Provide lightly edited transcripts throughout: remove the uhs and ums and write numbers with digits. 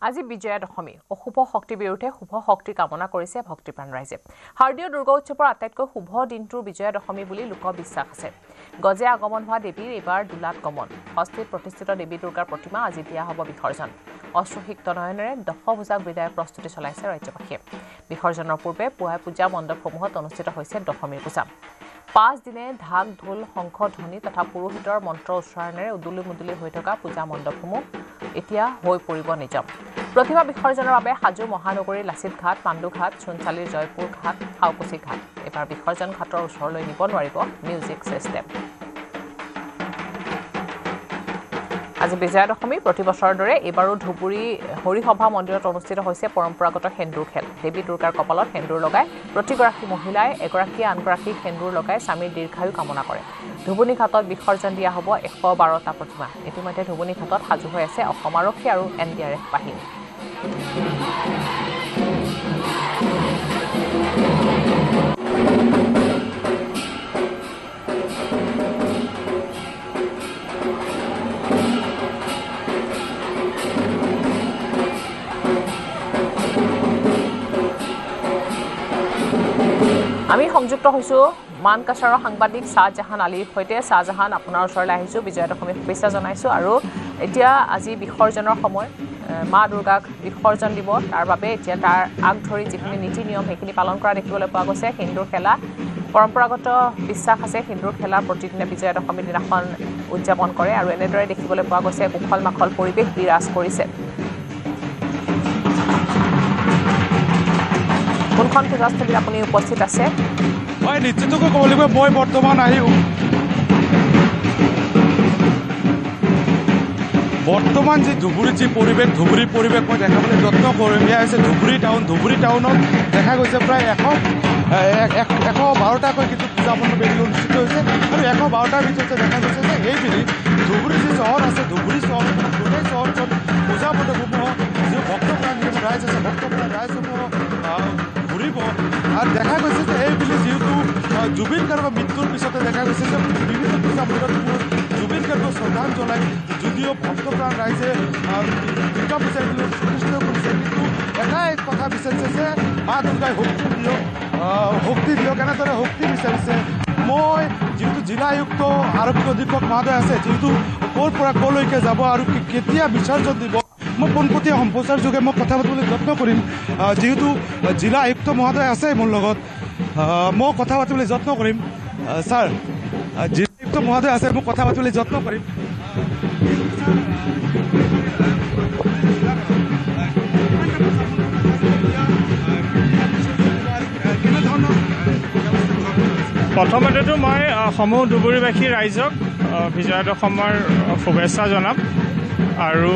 আজি বিজয়া দশমী অশুভ শক্তিৰ বিৰুদ্ধে শুভ শক্তি কামনা কৰিছে ভক্তিপ্ৰাণ ৰাইজে শাৰদীয় দুৰ্গা উৎসৱৰ আটাইতকৈ শুভ দিনটোৰ বিজয়া দশমী বুলি লোকবিশ্বাস আছে গজে আগমন হোৱা দেৱীৰ এবাৰ দুলাত গমন হস্তিত প্ৰতিষ্ঠিত দেৱী দুৰ্গাৰ প্ৰতিমা আজি দিয়া হ'ব বিসৰ্জন অশ্ৰুসিক্ত নয়নেৰে দশভুজাক বিদায়ৰ প্ৰস্তুতি চলাইছে ৰাজ্যবাসীয়ে বিসৰ্জনৰ পূৰ্বে পুৱাই পূজা মণ্ডপসমূহত অনুষ্ঠিত হৈছে দশমীৰ পূজা 5 দিনে ঢাক ঢোল শংখ ধ্বনি তথা পুৰোহিতৰ মন্ত্ৰ উচ্চাৰণেৰে উদুলি মুদুলি হৈ থকা পূজা মণ্ডপসমূহ এতিয়া হৈ পৰিব নিজাম প্ৰতিমা বিসৰ্জনৰ বাবে হাজু মহানগৰীৰ লাচিত ঘাট পাণ্ডু ঘাট চুনচালিৰ জয়পুৰ ঘাট হাউকুচি ঘাট এবাৰ বিসৰ্জন ঘাটৰ ওচৰলৈ নিব নোৱাৰিব মিউজিক সিস্টেম আজি বিজয়া দশমী প্ৰতি বছৰৰ দৰে এবাৰো ধুবুৰী হৰিসভা মন্দিৰত অনুষ্ঠিত হৈছে পৰম্পৰাগত সেন্দুৰ খেল দেৱী দুৰ্গাৰ কপালত সেন্দুৰ লগাই প্ৰতিগৰাকী মহিলাই এগৰাকী আনগৰাকী সেন্দুৰ লগাই স্বামীৰ দীৰ্ঘায়ু কামনা কৰে ধুবুনী ঘাটত বিসৰ্জন দিয়া হ'ব 112টা প্ৰতিমা ইতিমধ্যে ধুবুনী ঘাটত সাজু হৈ আছে অসম আৰক্ষী আৰু NDRF বাহিনী আমি সংযুক্ত হৈছো মানকাছাৰৰ সাংবাদিক শাহজাহান আলীৰ সৈতে শাহজাহান আপোনাৰ ওচৰলৈ আহিছো বিজয়া দশমী শুভেচ্ছা জনাইছো আৰু এতিয়া আজি বিসৰ্জনৰ সময় মা দুৰ্গাক বিসৰ্জন দিব তাৰ বাবে এতিয়া তাৰ আগ ধৰি যিখিনি নীতি নিয়ম সেইখিনি পালন কৰা দেখিবলৈ পোৱা গৈছে সেন্দুৰ খেলা পৰম্পৰাগত বিশ্বাস আছে সেন্দুৰ খেলা প্ৰতিদিনে বিজয়া দশমীৰ দিনাখন উদযাপন কৰে আৰু এনেদৰে দেখিবলৈ পোৱা গৈছে উখল মাখল পৰিৱেশ বিৰাজ কৰিছে কোনখন পূজাস্থলীত আপুনি উপস্থিত আছে মই নিশ্চিতকৈ ক'ব লাগিব মই বৰ্তমান যি ধুবুৰীৰ যি পৰিৱেশ ধুবুৰী পৰিৱেশ মই দেখাবলৈ যত্ন কৰিম এয়া হৈছে ধুবুৰী টাউনত দেখা গৈছে প্ৰায় 112টাকৈ কিন্তু পূজা মণ্ডপ অনুষ্ঠিত হৈছে আৰু 112টাৰ ভিতৰতে দেখা গৈছে যে এইপিনে ধুবুৰী যি চহৰ আছে ধুবুৰী চহৰত গোটেই চহৰখন পূজা মণ্ডপসমূহ যি ভক্তপ্ৰাণ ৰাইজ আছে ভক্তপ্ৰাণ ৰাইজসমূহ ঘূৰিব আৰু দেখা গৈছে যে এইপিনে যিহেতু জুবিন গাৰ্গৰ মৃত্যুৰ পিছতে দেখা গৈছে যে বিভিন্ন পূজা মণ্ডপসমূহ জুবিন গাৰ্গক শ্ৰদ্ধাঞ্জলি জনাই যদিও ভক্তপ্ৰাণ ৰাইজে দুৰ্গা পূজা প্ৰতিষ্ঠিত কৰিছে কিন্তু এটাই কথা বিচাৰিছে যে মা দুৰ্গাই শক্তি দিয়ক এনেদৰে শক্তি বিচাৰিছে মই যিহেতু জিলা আয়ুক্ত আৰক্ষী অধীক্ষক মহোদয় আছে যিহেতু ক'ৰ পৰা ক'লৈকে যাব আৰু কেতিয়া বিসৰ্জন দিব মই পোনপটীয়া সম্প্ৰচাৰ যোগে মই কথা পাতিবলৈ যত্ন কৰিম যিহেতু জিলা আয়ুক্ত মহোদয় আছে মোৰ লগত মই কথা পাতিবলৈ যত্ন কৰিম ছাৰ জিলা আয়ুক্ত মহোদয় আছে মই কথা পাতিবলৈ যত্ন কৰিম প্ৰথমতেতো মই সমূহ ধুবুৰীবাসী ৰাইজক বিজয়া দশমৰ শুভেচ্ছা জনাম আৰু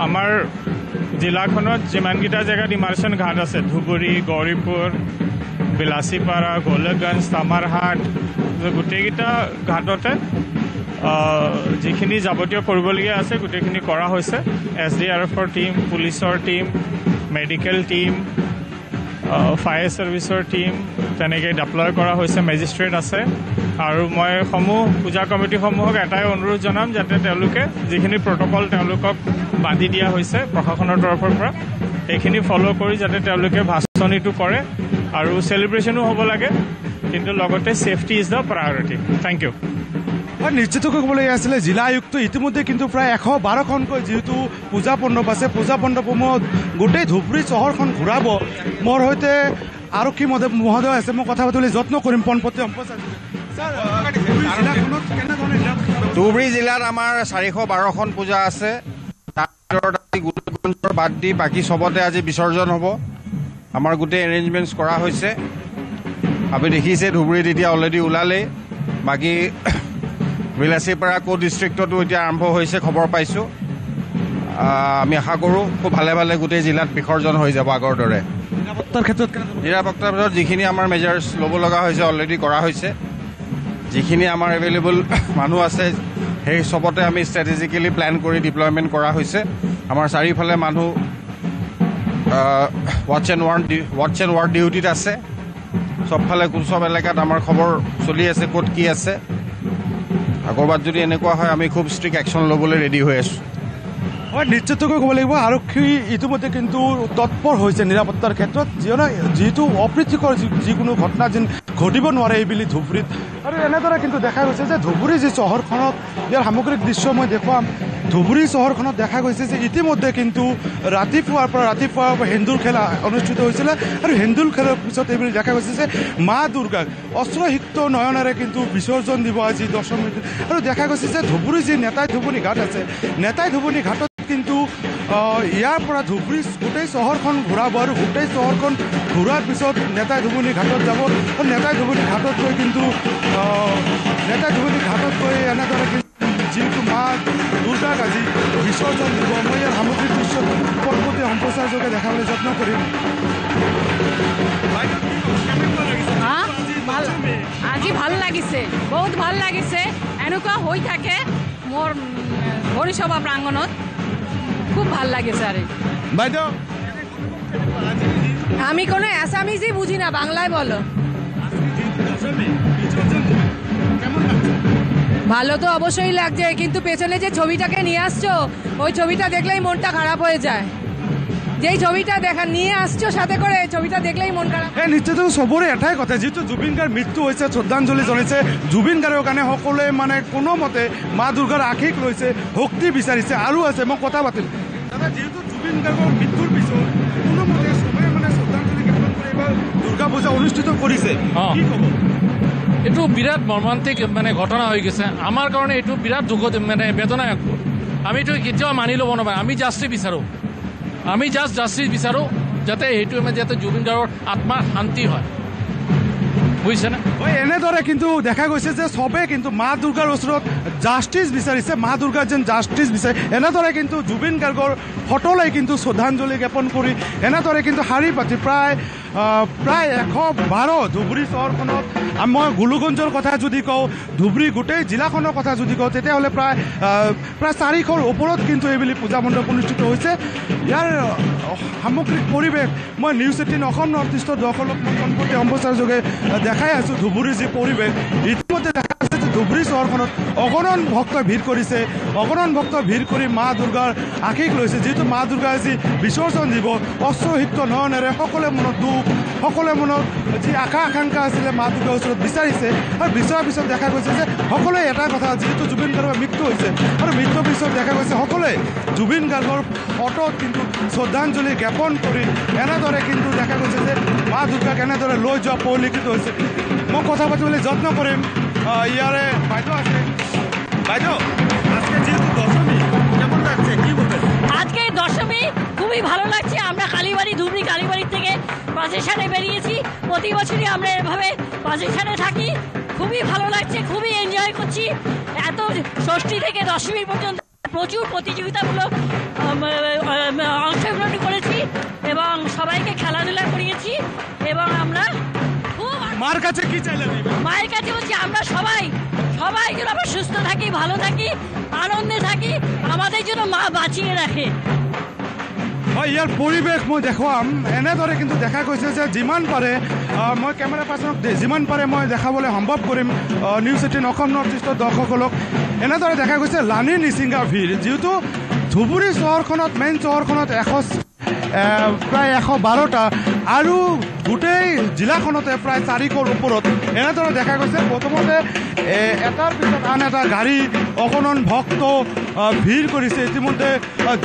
আমাৰ জিলাখনত যিমানকেইটা জেগাত ইমাৰ্চন ঘাট আছে ধুবুৰী গৌৰীপুৰ বিলাচীপাৰা গোলকগঞ্জ তামাৰহাট গোটেইকেইটা ঘাটতে যিখিনি যাৱতীয় কৰিবলগীয়া আছে গোটেইখিনি কৰা হৈছে SDRFৰ টীম পুলিচৰ টীম মেডিকেল টীম ফায়াৰ ছাৰ্ভিচৰ টীম তেনেকৈ ডিপ্লয় কৰা হৈছে মেজিষ্ট্ৰেট আছে আৰু মই সমূহ পূজা কমিটিসমূহক এটাই অনুৰোধ জনাম যাতে তেওঁলোকে যিখিনি প্ৰট'কল তেওঁলোকক বান্ধি দিয়া হৈছে প্ৰশাসনৰ তৰফৰ পৰা সেইখিনি ফ'ল' কৰি যাতে তেওঁলোকে ভাচনিটো কৰে আৰু চেলিব্ৰেশ্যনো হ'ব লাগে কিন্তু লগতে safety is the priority thank you নিশ্চিতকৈ ক'বলগীয়া আছিলে জিলা আয়ুক্ত ইতিমধ্যে কিন্তু প্ৰায় 112খনকৈ যিহেতু পূজা মণ্ডপ আছে পূজা মণ্ডপসমূহত গোটেই ধুবুৰী চহৰখন ঘূৰাব মোৰ সৈতে আৰক্ষী মহোদয় আছে মই কথা পাতিবলৈ যত্ন কৰিম পোনপটীয়া সম্প্ৰচাৰ ধুবুৰী জিলাত আমাৰ 412খন পূজা আছে তাৰ ভিতৰত গোলকগঞ্জৰ বাদ দি বাকী চবতে আজি বিসৰ্জন হ'ব আমাৰ গোটেই এৰেঞ্জমেণ্টছ কৰা হৈছে আপুনি দেখিছে ধুবুৰীত এতিয়া অলৰেডি ওলালেই বাকী বিলাচীপাৰা ডিষ্ট্ৰিক্টতো এতিয়া আৰম্ভ হৈছে খবৰ পাইছোঁ আমি আশা কৰোঁ খুব ভালে ভালে গোটেই জিলাত বিসৰ্জন হৈ যাব আগৰ দৰে নিৰাপত্তাৰ ক্ষেত্ৰত যিখিনি আমাৰ মেজাৰ্ছ ল'ব লগা হৈছে অলৰেডি কৰা হৈছে যিখিনি আমাৰ এভেইলেবল মানুহ আছে সেই চবতে আমি ষ্ট্ৰেটেজিকেলি প্লেন কৰি ডিপ্লয়মেণ্ট কৰা হৈছে আমাৰ চাৰিওফালে মানুহ ৱাটছ এণ্ড ৱাৰ্ড ডিউটিত আছে চবফালে চব এলেকাত আমাৰ খবৰ চলি আছে ক'ত কি আছে আগৰবাৰ যদি এনেকুৱা হয় আমি খুব ষ্ট্ৰিক্ট একশ্যন ল'বলৈ ৰেডি হৈ আছোঁ হয় নিশ্চিতকৈ ক'ব লাগিব আৰক্ষী ইতিমধ্যে কিন্তু তৎপৰ হৈছে নিৰাপত্তাৰ ক্ষেত্ৰত যিহেতু অপ্ৰীতিকৰ যিকোনো ঘটনা যেন ঘটিব নোৱাৰে এইবুলি ধুবুৰীত আৰু এনেদৰে কিন্তু দেখা গৈছে যে ধুবুৰী যি চহৰখনত ইয়াৰ সামগ্ৰিক দৃশ্য মই দেখুৱাম ধুবুৰী চহৰখনত দেখা গৈছে যে ইতিমধ্যে কিন্তু ৰাতিপুৱাৰ পৰা সেন্দুৰ খেলা অনুষ্ঠিত হৈছিলে আৰু সেন্দুৰ খেলৰ পিছত এইবুলি দেখা গৈছে যে মা দুৰ্গাক অস্ত্ৰসিক্ত নয়নেৰে কিন্তু বিসৰ্জন দিব আজি দশমী আৰু দেখা গৈছে যে ধুবুৰী যি নেতাই ধুবুনী ঘাট আছে নেতাই ধুবুনী ঘাটত কিন্তু ইয়াৰ পৰা ধুবুৰী গোটেই চহৰখন ঘূৰাব আৰু গোটেই চহৰখন ঘূৰাৰ পিছত নেতাই ধুবুনী ঘাটত যাব আৰু নেতাই ধুবুনী ঘাটত গৈ কিন্তু এনেদৰে যিহেতু মা দুৰ্গাক আজি বিসৰ্জন দিব মই ইয়াৰ সামগ্ৰিক দৃশ্য পৰৱৰ্তী সম্প্ৰচাৰযোগে দেখাবলৈ যত্ন কৰিম আজি ভাল লাগিছে বহুত ভাল লাগিছে এনেকুৱা হৈ থাকে মোৰ হৰিসভা প্ৰাংগণত খুব ভাল লাগিছে আরে বাইদেউ আমি কোনো অ্যাসামিজই বুঝি না বাংলায় বলো ভালো তো অবশ্যই লাগছে কিন্তু পেছনে যে ছবিটাকে নিয়ে আসছো ওই ছবিটা দেখলেই মনটা খারাপ হয়ে যায় যেই ছবিটা নিয়ে আসছো সাথে করে ছবিটা দেখলেই মন খারাপ নিশ্চিত চবৰে এটাই কথা যিহেতু জুবিন গাৰ্গৰ মৃত্যু হৈছে শ্ৰদ্ধাঞ্জলি জনাইছে জুবিন গাৰ্গৰ কাৰণে সকলোৱে মানে কোনোমতে মা দুৰ্গাৰ আশীষ লৈছে শক্তি বিচাৰিছে আৰু আছে মই কথা পাতিম দাদা যিহেতু জুবিন গাৰ্গৰ মৃত্যুৰ পিছত কোনোমতে চবে মানে শ্ৰদ্ধাঞ্জলি জ্ঞাপন কৰি এইবাৰ দুৰ্গা পূজা অনুষ্ঠিত কৰিছে কি ক'ব এইটো বিৰাট মৰ্মান্তিক মানে ঘটনা হৈ গৈছে আমাৰ কাৰণে এইটো বিৰাট দুখ মানে বেদনায়ক আমিতো কেতিয়াও মানি ল'ব নোৱাৰোঁ আমি জাষ্টিছ বিচাৰোঁ আমি জাষ্টিছ বিচাৰোঁ যাতে সেইটো যাতে জুবিন গাৰ্গৰ আত্মাৰ শান্তি হয় বুজিছেনে এনেদৰে কিন্তু দেখা গৈছে যে চবে কিন্তু মা দুৰ্গাৰ ওচৰত জাষ্টিছ বিচাৰিছে মা দুৰ্গাৰ যেন জাষ্টিছ বিচাৰে এনেদৰে কিন্তু জুবিন গাৰ্গৰ ফটোলৈ কিন্তু শ্ৰদ্ধাঞ্জলি জ্ঞাপন কৰি এনেদৰে কিন্তু শাৰী পাতি প্ৰায় 112 ধুবুৰী চহৰখনত মই গোলুগঞ্জৰ কথা যদি কওঁ ধুবুৰী গোটেই জিলাখনৰ কথা যদি কওঁ তেতিয়াহ'লে প্ৰায় 400ৰ ওপৰত কিন্তু এইবুলি পূজা মণ্ডপ অনুষ্ঠিত হৈছে ইয়াৰ সামগ্ৰিক পৰিৱেশ মই নিউজ 18 অসম নৰ্থ ইষ্টৰ দৰ্শকক মই সম্প্ৰতি সম্প্ৰচাৰযোগে দেখাই আছোঁ ধুবুৰীৰ যি পৰিৱেশ ইতিমধ্যে দেখা গৈছে যে ধুবুৰী চহৰখনত অগণন ভক্তই ভিৰ কৰিছে অগণন ভক্তই ভিৰ কৰি মা দুৰ্গাৰ আশীষ লৈছে যিহেতু মা দুৰ্গা আজি বিসৰ্জন দিব অস্ত্ৰসিক্ত নয়নেৰে সকলোৰে মনত দুখ সকলোৰে মনত যি আশা আকাংক্ষা আছিলে মা দুৰ্গাৰ ওচৰত বিচাৰিছে আৰু বিচৰাৰ পিছত দেখা গৈছে যে সকলোৱে এটা কথা যিহেতু জুবিন গাৰ্গৰ মৃত্যু হৈছে আৰু মৃত্যুৰ পিছত দেখা গৈছে সকলোৱে জুবিন গাৰ্গৰ ফটোত কিন্তু শ্ৰদ্ধাঞ্জলি জ্ঞাপন কৰি এনেদৰে কিন্তু দেখা গৈছে যে মা দুৰ্গাক এনেদৰে লৈ যোৱা পৰিলক্ষিত হৈছে মই কথা পাতিবলৈ যত্ন কৰিম ইয়াৰে বাইদেউ আছে বাইদেউ আজকে যেহেতু দশমী কেমন লাগছে কি বলবেন আজকে দশমী খুবই ভালো লাগছে আমরা কালীবাড়ি ধুবড়ি কালীবাড়ি থেকে প্রসেশনে বেরিয়েছি প্রতি বছরই আমরা এভাবে প্রসেশনে থাকি খুবই ভালো লাগছে খুবই এনজয় করছি এত ষষ্ঠী থেকে দশমী পর্যন্ত প্রচুর প্রতিযোগিতামূলক অংশগ্রহণ করেছি এবং সবাইকে খেলাধুলা করিয়েছি এবং আমরা খুব মার কাছে কি চাইলেন মায়ের কাছে বলছি আমরা সবাই যেন আমরা সুস্থ থাকি ভালো থাকি আনন্দে থাকি আমাদের জন্য মা বাঁচিয়ে রাখে হয় ইয়াৰ পৰিৱেশ মই দেখুৱাম এনেদৰে কিন্তু দেখা গৈছে যে যিমান পাৰে মই কেমেৰা পাৰ্চনক যিমান পাৰে মই দেখাবলৈ সম্ভৱ কৰিম নিউজ 18 অসম নৰ্থ ইষ্টৰ দৰ্শকসকলক এনেদৰে দেখা গৈছে লানি নিচিংগা ভিৰ যিহেতু ধুবুৰী চহৰখনত মেইন চহৰখনত প্ৰায় 112টা আৰু গোটেই জিলাখনতে প্ৰায় 400ৰ ওপৰত এনেদৰে দেখা গৈছে প্ৰথমতে এটাৰ পিছত আন এটা গাড়ী অগণন ভক্ত ভিৰ কৰিছে ইতিমধ্যে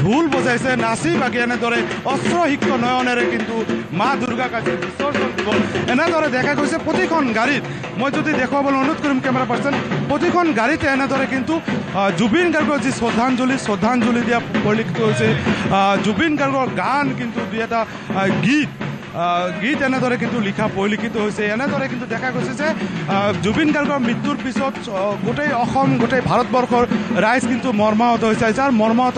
ঢোল বজাইছে নাচি বাগি এনেদৰে অস্ত্ৰসিক্ত নয়নেৰে কিন্তু মা দুৰ্গাক আজি বিসৰ্জন দিব এনেদৰে দেখা গৈছে প্ৰতিখন গাড়ীত মই যদি দেখুৱাবলৈ অনুৰোধ কৰিম কেমেৰা পাৰ্চন প্ৰতিখন গাড়ীতে এনেদৰে কিন্তু জুবিন গাৰ্গৰ যি শ্ৰদ্ধাঞ্জলি দিয়া পৰিলক্ষিত হৈছে জুবিন গাৰ্গৰ গান কিন্তু দুই এটা গীত এনেদৰে কিন্তু লিখা পৰিলক্ষিত হৈছে এনেদৰে কিন্তু দেখা গৈছে যে জুবিন গাৰ্গৰ মৃত্যুৰ পিছত গোটেই অসম গোটেই ভাৰতবৰ্ষৰ ৰাইজ কিন্তু মৰ্মাহত হৈছে যাৰ মৰ্মাহত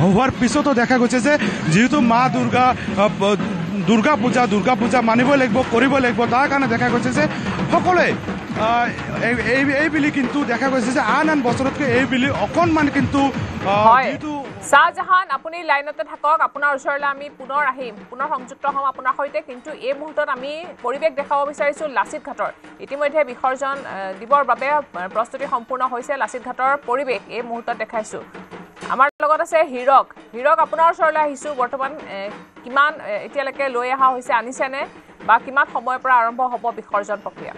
হোৱাৰ পিছতো দেখা গৈছে যে যিহেতু মা দুৰ্গা পূজা মানিবই লাগিব কৰিবই লাগিব তাৰ কাৰণে দেখা গৈছে যে সকলোৱে এইবুলি কিন্তু দেখা গৈছে যে আন বছৰতকৈ এইবুলি অকণমান কিন্তু শাহজাহান আপুনি লাইনতে থাকক আপোনাৰ ওচৰলৈ আমি পুনৰ আহিম পুনৰ সংযুক্ত হ'ম আপোনাৰ সৈতে কিন্তু এই মুহূৰ্তত আমি পৰিৱেশ দেখাব বিচাৰিছোঁ লাচিত ঘাটৰ ইতিমধ্যে বিসৰ্জন দিবৰ বাবে প্ৰস্তুতি সম্পূৰ্ণ হৈছে লাচিত ঘাটৰ পৰিৱেশ এই মুহূৰ্তত দেখাইছোঁ আমাৰ লগত আছে হীৰক আপোনাৰ ওচৰলৈ আহিছোঁ বৰ্তমান কিমান এতিয়ালৈকে লৈ অহা হৈছে আনিছেনে বা কিমান সময়ৰ পৰা আৰম্ভ হ'ব বিসৰ্জন প্ৰক্ৰিয়া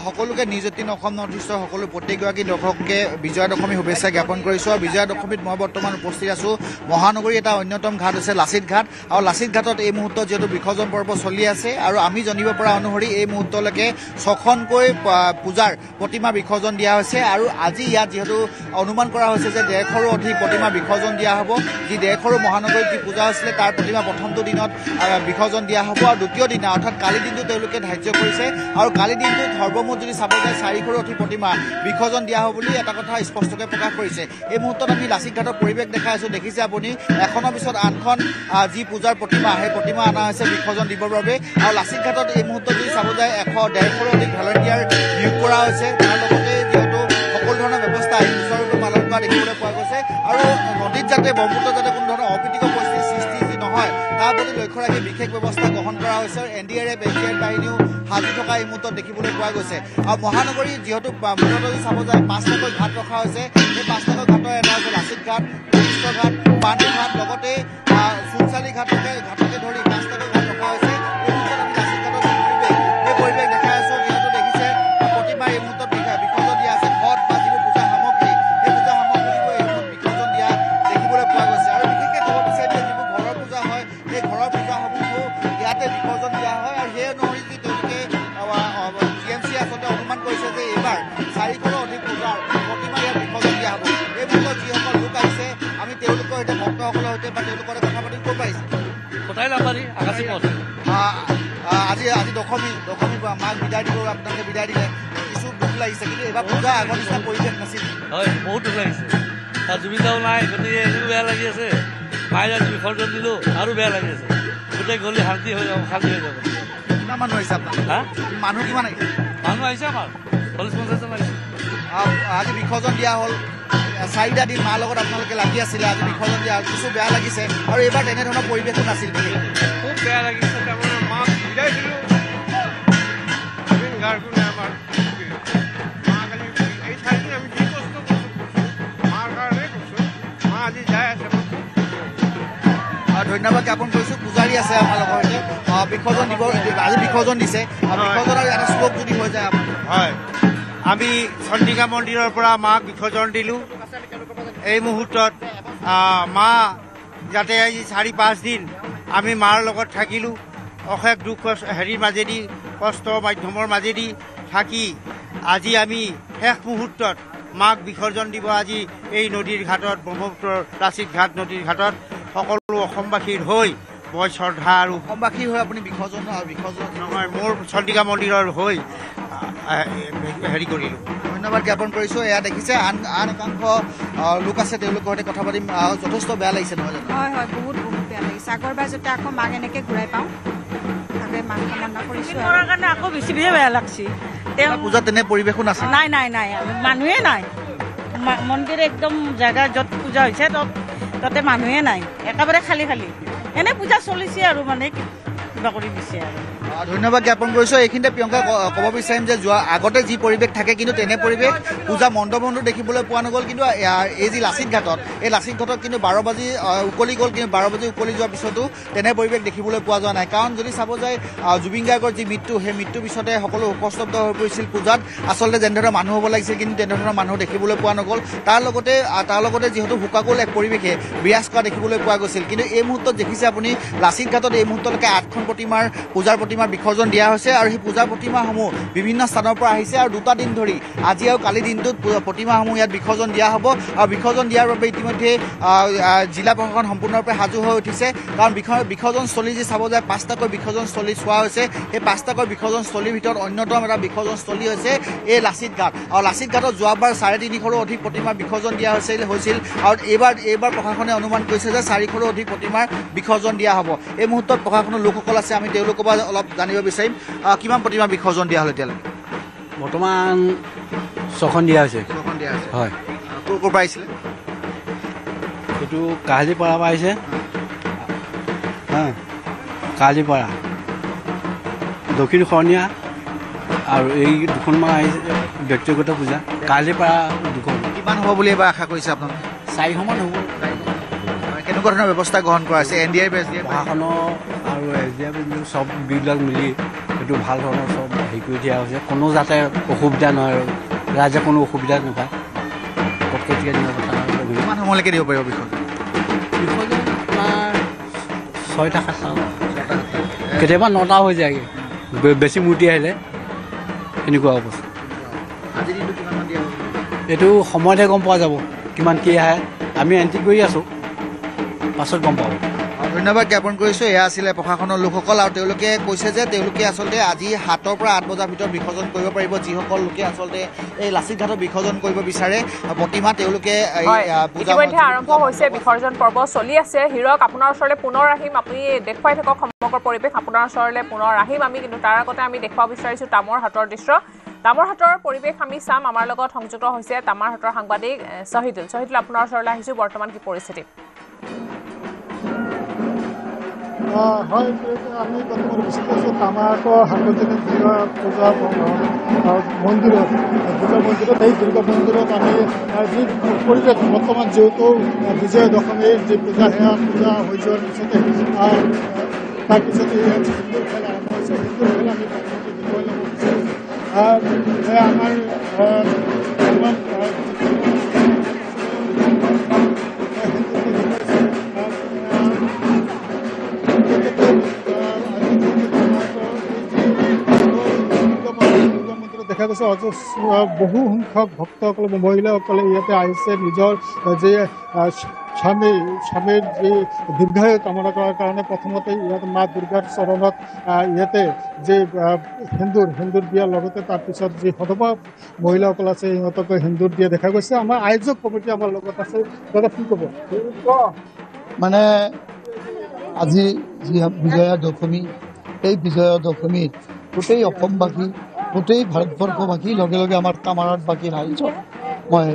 সকলোকে নিজ অসম নৰ্থ ইষ্টৰ সকলো প্ৰত্যেকগৰাকী দৰ্শককে বিজয়া দশমী শুভেচ্ছা জ্ঞাপন কৰিছোঁ আৰু বিজয়া দশমীত মই বৰ্তমান উপস্থিত আছোঁ মহানগৰীৰ এটা অন্যতম ঘাট আছে লাচিত ঘাট আৰু লাচিত ঘাটত এই মুহূৰ্তত যিহেতু বিসৰ্জন পৰ্ব চলি আছে আৰু আমি জানিব পৰা অনুসৰি এই মুহূৰ্তলৈকে 6খনকৈ পূজাৰ প্ৰতিমা বিসৰ্জন দিয়া হৈছে আৰু আজি ইয়াত যিহেতু অনুমান কৰা হৈছে যে 150ৰো অধিক প্ৰতিমা বিসৰ্জন দিয়া হ'ব যি 150ৰো মহানগৰীত যি পূজা হৈছিলে তাৰ প্ৰতিমা প্ৰথমটো দিনত বিসৰ্জন দিয়া হ'ব আৰু দ্বিতীয় দিনা অৰ্থাৎ কালি দিনটো তেওঁলোকে ধাৰ্য কৰিছে আৰু কালি দিনটো সৰ্বমুঠ যদি চাব যায় 400ৰো অধিক প্ৰতিমা বিসৰ্জন দিয়া হ'ব বুলি এটা কথা স্পষ্টকৈ প্ৰকাশ কৰিছে এই মুহূৰ্তত আমি লাচিত ঘাটৰ পৰিৱেশ দেখাই আছোঁ দেখিছে আপুনি এখনৰ পিছত আনখন যি পূজাৰ প্ৰতিমা সেই প্ৰতিমা অনা হৈছে বিসৰ্জন দিবৰ বাবে আৰু লাচিত ঘাটত এই মুহূৰ্তত যদি চাব যায় 100-150ৰো অধিক ভলেণ্টিয়াৰ নিয়োগ কৰা হৈছে তাৰ লগতে যিহেতু সকলো ধৰণৰ ব্যৱস্থা সুচাৰুৰূপে পালন কৰা দেখিবলৈ পোৱা গৈছে আৰু নদীত যাতে ব্ৰহ্মপুত্ৰত যাতে কোনো ধৰণৰ অপ্ৰীতিকৰ পৰিস্থিতিৰ সৃষ্টি নহয় তাৰ প্ৰতি লক্ষ্য ৰাখি বিশেষ ব্যৱস্থা গ্ৰহণ কৰা হৈছে NDRF বাহিনীও সাজু থকা এই মুহূৰ্তত দেখিবলৈ পোৱা গৈছে আৰু মহানগৰী যিহেতু মূলত যদি চাব যায় 5টাকৈ ঘাট ৰখা হৈছে সেই 5টাকৈ ঘাটৰ এটা হৈছে লাচিত ঘাট বশিষ্ঠ ঘাট পানী ঘাট লগতে চুনচালি ঘাটকে ধৰি 5টাকৈ ঘাট ৰখা হৈছে এই মুহূৰ্তত আমি লাচিত ঘাটৰ যি পৰিৱেশ দেখাই আছোঁ যিহেতু দেখিছে প্ৰতিমা এই মুহূৰ্তত বিসৰ্জন দিয়া আছে ঘট বা যিবোৰ পূজা সামগ্ৰী সেই পূজা সামগ্ৰীবোৰ এই মুহূৰ্তত বিসৰ্জন দিয়া দেখিবলৈ পোৱা গৈছে আৰু বিশেষকৈ ক'ব বিচাৰিছে যিবোৰ ঘৰৰ পূজা হয় সেই ঘৰৰ পূজাসমূহো ইয়াতে বিসৰ্জন দিয়া হয় আৰু সেই অনুসৰি যি তেওঁলোকে GMC আচলতে অনুমান কৰিছে যে এইবাৰ 400ৰো অধিক পূজাৰ প্ৰতিমা ইয়াত বিসৰ্জন দিয়া হ'ব এই মুহূৰ্তত যিসকল লোক আহিছে আমি তেওঁলোকৰ সৈতে ভক্তসকলৰ সৈতে বা তেওঁলোকৰ কথা পাতি ক'ব পাৰিছে আজি দশমী মাক বিদায় দিব আপোনালোকে বিদায় দিলে কিছু দুখ লাগিছে কিন্তু এইবাৰ পূজা আগৰ নিচিনা পৰিৱেশ নাছিল হয় বহুত দুখ লাগিছে তাত জুবিনদাও নাই গতিকে এনেও বেয়া লাগি আছে মায়ে আজি বিসৰ্জন দিলোঁ আৰু বেয়া লাগি আছে গোটেই গ'লে শান্তি হৈ যাব কিমান মানুহ আহিছে আপোনাৰ মানুহ কিমান আহিছে মানুহ আহিছে আমাৰ 40-50জন আহিছে আজি বিসৰ্জন দিয়া হ'ল 4টা দিন মাৰ লগত আপোনালোকে লাগি আছিলে আজি বিসৰ্জন দিয়া হ'ল কিছু বেয়া লাগিছে আৰু এইবাৰ তেনেধৰণৰ পৰিৱেশো নাছিল খুব বেয়া লাগিছে তাৰমানে মাক বিদায় দিলোঁ জুবিন গাৰ্গো নাই আমাৰ মাক আজি এই 4 দিন আমি যি কষ্ট কৰিছোঁ মাৰ কাৰণে কৈছোঁ মা আজি যাই আছে ধন্যবাদ জ্ঞাপন কৰিছোঁ পূজাৰী আছে আমাৰ লগৰ সৈতে বিসৰ্জন দিব আজি বিসৰ্জন দিছে বিসৰ্জনৰ এটা শ্লোক যদি হৈ যায় হয় আমি চন্দিকা মন্দিৰৰ পৰা মাক বিসৰ্জন দিলোঁ এই মুহূৰ্তত মা যাতে আজি 4-5 দিন আমি মাৰ লগত থাকিলোঁ অশেষ দুখ হেৰিৰ মাজেদি কষ্ট মাধ্যমৰ মাজেদি থাকি আজি আমি শেষ মুহূৰ্তত মাক বিসৰ্জন দিব আজি এই নদীৰ ঘাটত ব্ৰহ্মপুত্ৰৰ লাচিত ঘাট নদীৰ ঘাটত সকলো অসমবাসীৰ হৈ মই শ্ৰদ্ধা আৰু অসমবাসী হৈ আপুনি বিসৰ্জন নহয় মোৰ চন্দিকা মন্দিৰৰ হৈ হেৰি কৰিলোঁ ধন্যবাদ জ্ঞাপন কৰিছোঁ এয়া দেখিছে আন একাংশ লোক আছে তেওঁলোকৰ সৈতে কথা পাতিম যথেষ্ট বেয়া লাগিছে নহয় জানো হয় বহুত বেয়া লাগিছে আগৰবাৰ যাতে আকৌ মাক এনেকৈ ঘূৰাই পাওঁ তাকে মাক কামনা কৰিছোঁ কৰাৰ কাৰণে আকৌ বেছি বেয়া লাগছে তেওঁ পূজাত তেনে পৰিৱেশো নাছিল নাই মানুহে নাই মন্দিৰ একদম জেগা য'ত পূজা হৈছে তাতে মানুহে নাই একেবাৰে খালী এনে পূজা চলিছে আৰু মানে কিবা কৰি দিছে আৰু ধন্যবাদ জ্ঞাপন কৰিছোঁ এইখিনিতে প্ৰিয়ংকা ক'ব বিচাৰিম যে আগতে যি পৰিৱেশ থাকে কিন্তু তেনে পৰিৱেশ পূজা মণ্ডপতো দেখিবলৈ পোৱা নগ'ল কিন্তু এই যি লাচিত ঘাটত এই লাচিত ঘাটত কিন্তু 12 বাজি উকলি গ'ল কিন্তু 12 বাজি উকলি যোৱাৰ পিছতো তেনে পৰিৱেশ দেখিবলৈ পোৱা যোৱা নাই কাৰণ যদি চাব যায় জুবিন গাৰ্গৰ যি মৃত্যু সেই মৃত্যুৰ পিছতে সকলো উপস্তব্ধ হৈ পৰিছিল পূজাত আচলতে যেনেধৰণৰ মানুহ হ'ব লাগিছিল কিন্তু তেনেধৰণৰ মানুহ দেখিবলৈ পোৱা নগ'ল তাৰ লগতে যিহেতু শোকাকুল এক পৰিৱেশে বিৰাজ কৰা দেখিবলৈ পোৱা গৈছিল কিন্তু এই মুহূৰ্তত দেখিছে আপুনি লাচিত ঘাটত এই মুহূৰ্তলৈকে 8খন পূজাৰ প্ৰতিমাৰ বিসৰ্জন দিয়া হৈছে আৰু সেই পূজাৰ প্ৰতিমাসমূহ বিভিন্ন স্থানৰ পৰা আহিছে আৰু 2টা দিন ধৰি আজি আৰু কালি দিনটোত প্ৰতিমাসমূহ ইয়াত বিসৰ্জন দিয়া হ'ব আৰু বিসৰ্জন দিয়াৰ বাবে ইতিমধ্যে জিলা প্ৰশাসন সম্পূৰ্ণৰূপে সাজু হৈ উঠিছে কাৰণ বিসৰ্জনস্থলী যি চাব যায় 5টাকৈ বিসৰ্জনস্থলী চোৱা হৈছে সেই 5টাকৈ বিসৰ্জনস্থলীৰ ভিতৰত অন্যতম এটা বিসৰ্জনস্থলী হৈছে এই লাচিত ঘাট আৰু লাচিত ঘাটত যোৱাবাৰ 350ৰো অধিক প্ৰতিমাৰ বিসৰ্জন দিয়া হৈছিল আৰু এইবাৰ প্ৰশাসনে অনুমান কৰিছে যে 400ৰো অধিক প্ৰতিমাৰ বিসৰ্জন দিয়া হ'ব এই মুহূৰ্তত প্ৰশাসনৰ লোকসকল আছে আমি তেওঁলোকৰ পৰা অলপ জানিব বিচাৰিম কিমান প্ৰতিমা বিসৰ্জন দিয়া হ'ল এতিয়ালৈকে বৰ্তমান 6খন দিয়া হৈছে হয় ক'ৰ পৰা আহিছিলে এইটো কাহিলীপাৰা পৰা আহিছে কাহিলীপাৰা দক্ষিণ শৰণীয়া আৰু এই দুখনমান আহিছে ব্যক্তিগত পূজা কাহিলীপাৰা দুখন কিমান হ'ব বুলি এবাৰ আশা কৰিছে আপোনালোকে 400মান হ'ব কেনেকুৱা ধৰণৰ ব্যৱস্থা গ্ৰহণ কৰা হৈছে NDF প্ৰশাসনৰ আৰু SDF চব বিলাক মিলি এইটো ভাল ধৰণৰ চব হেৰি কৰি দিয়া হৈছে কোনো যাতে অসুবিধা নহয় আৰু ৰাইজে কোনো অসুবিধা নাপায় পটকটীয়া দিনৰ কথা কিমান সময়লৈকে দিব পাৰিব বিসৰ্জন আপোনাৰ 6টা 7টা কেতিয়াবা 9টা হৈ যায়গৈ বেছি মূৰ্তি আহিলে এনেকুৱা অৱস্থা আজিৰ দিনটো কিমানমান দিয়া হ'ব এইটো সময়তহে গম পোৱা যাব কিমান কি আহে আমি এণ্ট্ৰি কৰি আছোঁ পাছত গম পাব ধন্যবাদ জ্ঞাপন কৰিছোঁ এয়া আছিলে প্ৰশাসনৰ লোকসকল আৰু তেওঁলোকে কৈছে যে তেওঁলোকে আচলতে আজি 7ৰ পৰা 8 বজাৰ ভিতৰত বিসৰ্জন কৰিব পাৰিব যিসকল লোকে আচলতে এই লাচিত ঘাটত বিসৰ্জন কৰিব বিচাৰে প্ৰতিমা তেওঁলোকে ইতিমধ্যে আৰম্ভ হৈছে বিসৰ্জন পৰ্ব চলি আছে হিৰক আপোনাৰ ওচৰলৈ পুনৰ আহিম আপুনি দেখুৱাই থাকক সমগ্ৰ পৰিৱেশ আপোনাৰ ওচৰলৈ পুনৰ আহিম আমি কিন্তু তাৰ আগতে আমি দেখুৱাব বিচাৰিছোঁ তামৰহাটৰ দৃশ্য তামৰহাটৰ পৰিৱেশ আমি চাম আমাৰ লগত সংযুক্ত হৈছে তামৰহাটৰ সাংবাদিক শহীদুল আপোনাৰ ওচৰলৈ আহিছোঁ বৰ্তমান কি পৰিস্থিতি হয় আমি বৰ্তমান উপস্থিত আছোঁ তামাহাটৰ সাৰ্বজনীন দুৰ্গা পূজা মন্দিৰত এই দুৰ্গা মন্দিৰত আমি যি পৰিৱেশ বৰ্তমান যিহেতু বিজয়া দশমীৰ যি পূজা সেয়া পূজা হৈ যোৱাৰ পিছতে তাৰপিছতে হিন্দুৰ খেল আৰম্ভ হৈছে হিন্দুৰ খেল আমি দেখুৱাই ল'ব বিচাৰিছোঁ আমাৰ দেখা গৈছে বহু সংখ্যক ভক্তসকলে মহিলাসকলে ইয়াতে আহিছে নিজৰ যে স্বামীৰ যি দীৰ্ঘায়ু কামনা কৰাৰ কাৰণে প্ৰথমতে ইয়াত মা দুৰ্গাৰ চৰণত ইয়াতে যে সেন্দুৰ দিয়াৰ লগতে তাৰপিছত যি সদবা মহিলাসকল আছে সিহঁতক সেন্দুৰ দিয়া দেখা গৈছে আমাৰ আয়োজক কমিটি আমাৰ লগত আছে দাদা কি ক'ব মানে আজি যি বিজয়া দশমী এই বিজয়া দশমীত গোটেই অসমবাসী গোটেই ভাৰতবৰ্ষবাসী লগে লগে আমাৰ তামাৰহাটবাসী ৰাইজক মই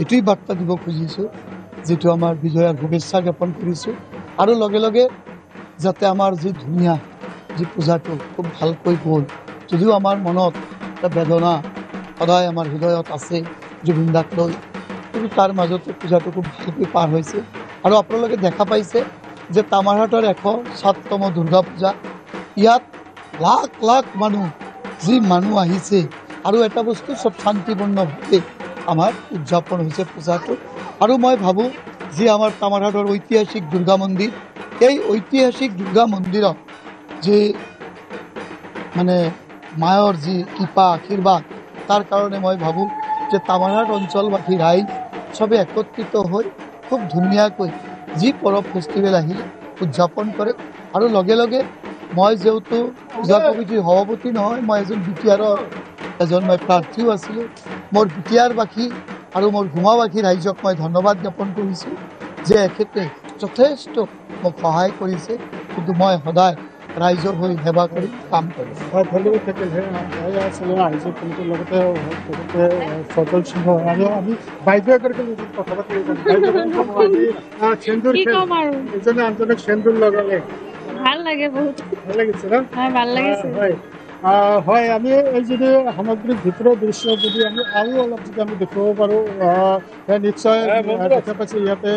এইটোৱেই বাৰ্তা দিব খুজিছোঁ যিটো আমাৰ বিজয়াৰ শুভেচ্ছা জ্ঞাপন কৰিছোঁ আৰু লগে লগে যাতে আমাৰ যি ধুনীয়া যি পূজাটো খুব ভালকৈ গ'ল যদিও আমাৰ মনত এটা বেদনা সদায় আমাৰ হৃদয়ত আছে জুবিন দাক লৈ কিন্তু তাৰ মাজতে পূজাটো খুব ভালকৈ পাৰ হৈছে আৰু আপোনালোকে দেখা পাইছে যে তামাৰহাটৰ 107তম দুৰ্গা পূজা ইয়াত লাখ লাখ মানুহ যি মানুহ আহিছে আৰু এটা বস্তু চব শান্তিপূৰ্ণভাৱে আমাৰ উদযাপন হৈছে পূজাটো আৰু মই ভাবোঁ যি আমাৰ তামাৰহাটৰ ঐতিহাসিক দুৰ্গা মন্দিৰ এই ঐতিহাসিক দুৰ্গা মন্দিৰত যি মানে মায়ৰ যি কৃপা আশীৰ্বাদ তাৰ কাৰণে মই ভাবোঁ যে তামাৰহাট অঞ্চলবাসী ৰাইজ চবে একত্ৰিত হৈ খুব ধুনীয়াকৈ যি পৰৱ ফেষ্টিভেল আহিলে উদযাপন কৰে আৰু লগে লগে মই যেহেতু পূজা কমিটিৰ সভাপতি নহয় মই এজন বিটিআৰৰ মই প্ৰাৰ্থীও আছিলোঁ মোৰ বিটিআৰবাসী আৰু মোৰ ঘুমাবাসী ৰাইজক মই ধন্যবাদ জ্ঞাপন কৰিছোঁ যে এখেতে যথেষ্ট মোক সহায় কৰিছে কিন্তু মই সদায় ৰাইজৰ হৈ সেৱা কৰি কাম কৰিছোঁ ধন্যবাদ থাকিল আছিলে আয়োজক কমিটিৰ লগতে সজল সিংহ আৰু আমি বাইদেউ এগৰাকীৰ লগত কথা পাতি সেন্দুৰ এজনে আনজনক সেন্দুৰ লগালে ভাল লাগে বহুত ভাল লাগিছে ন ভাল লাগিছে হয় আমি এই যদি সামগ্ৰিক ভিতৰৰ দৃশ্য যদি আমি আৰু অলপ যদি আমি দেখুৱাব পাৰোঁ নিশ্চয় দেখা পাইছোঁ ইয়াতে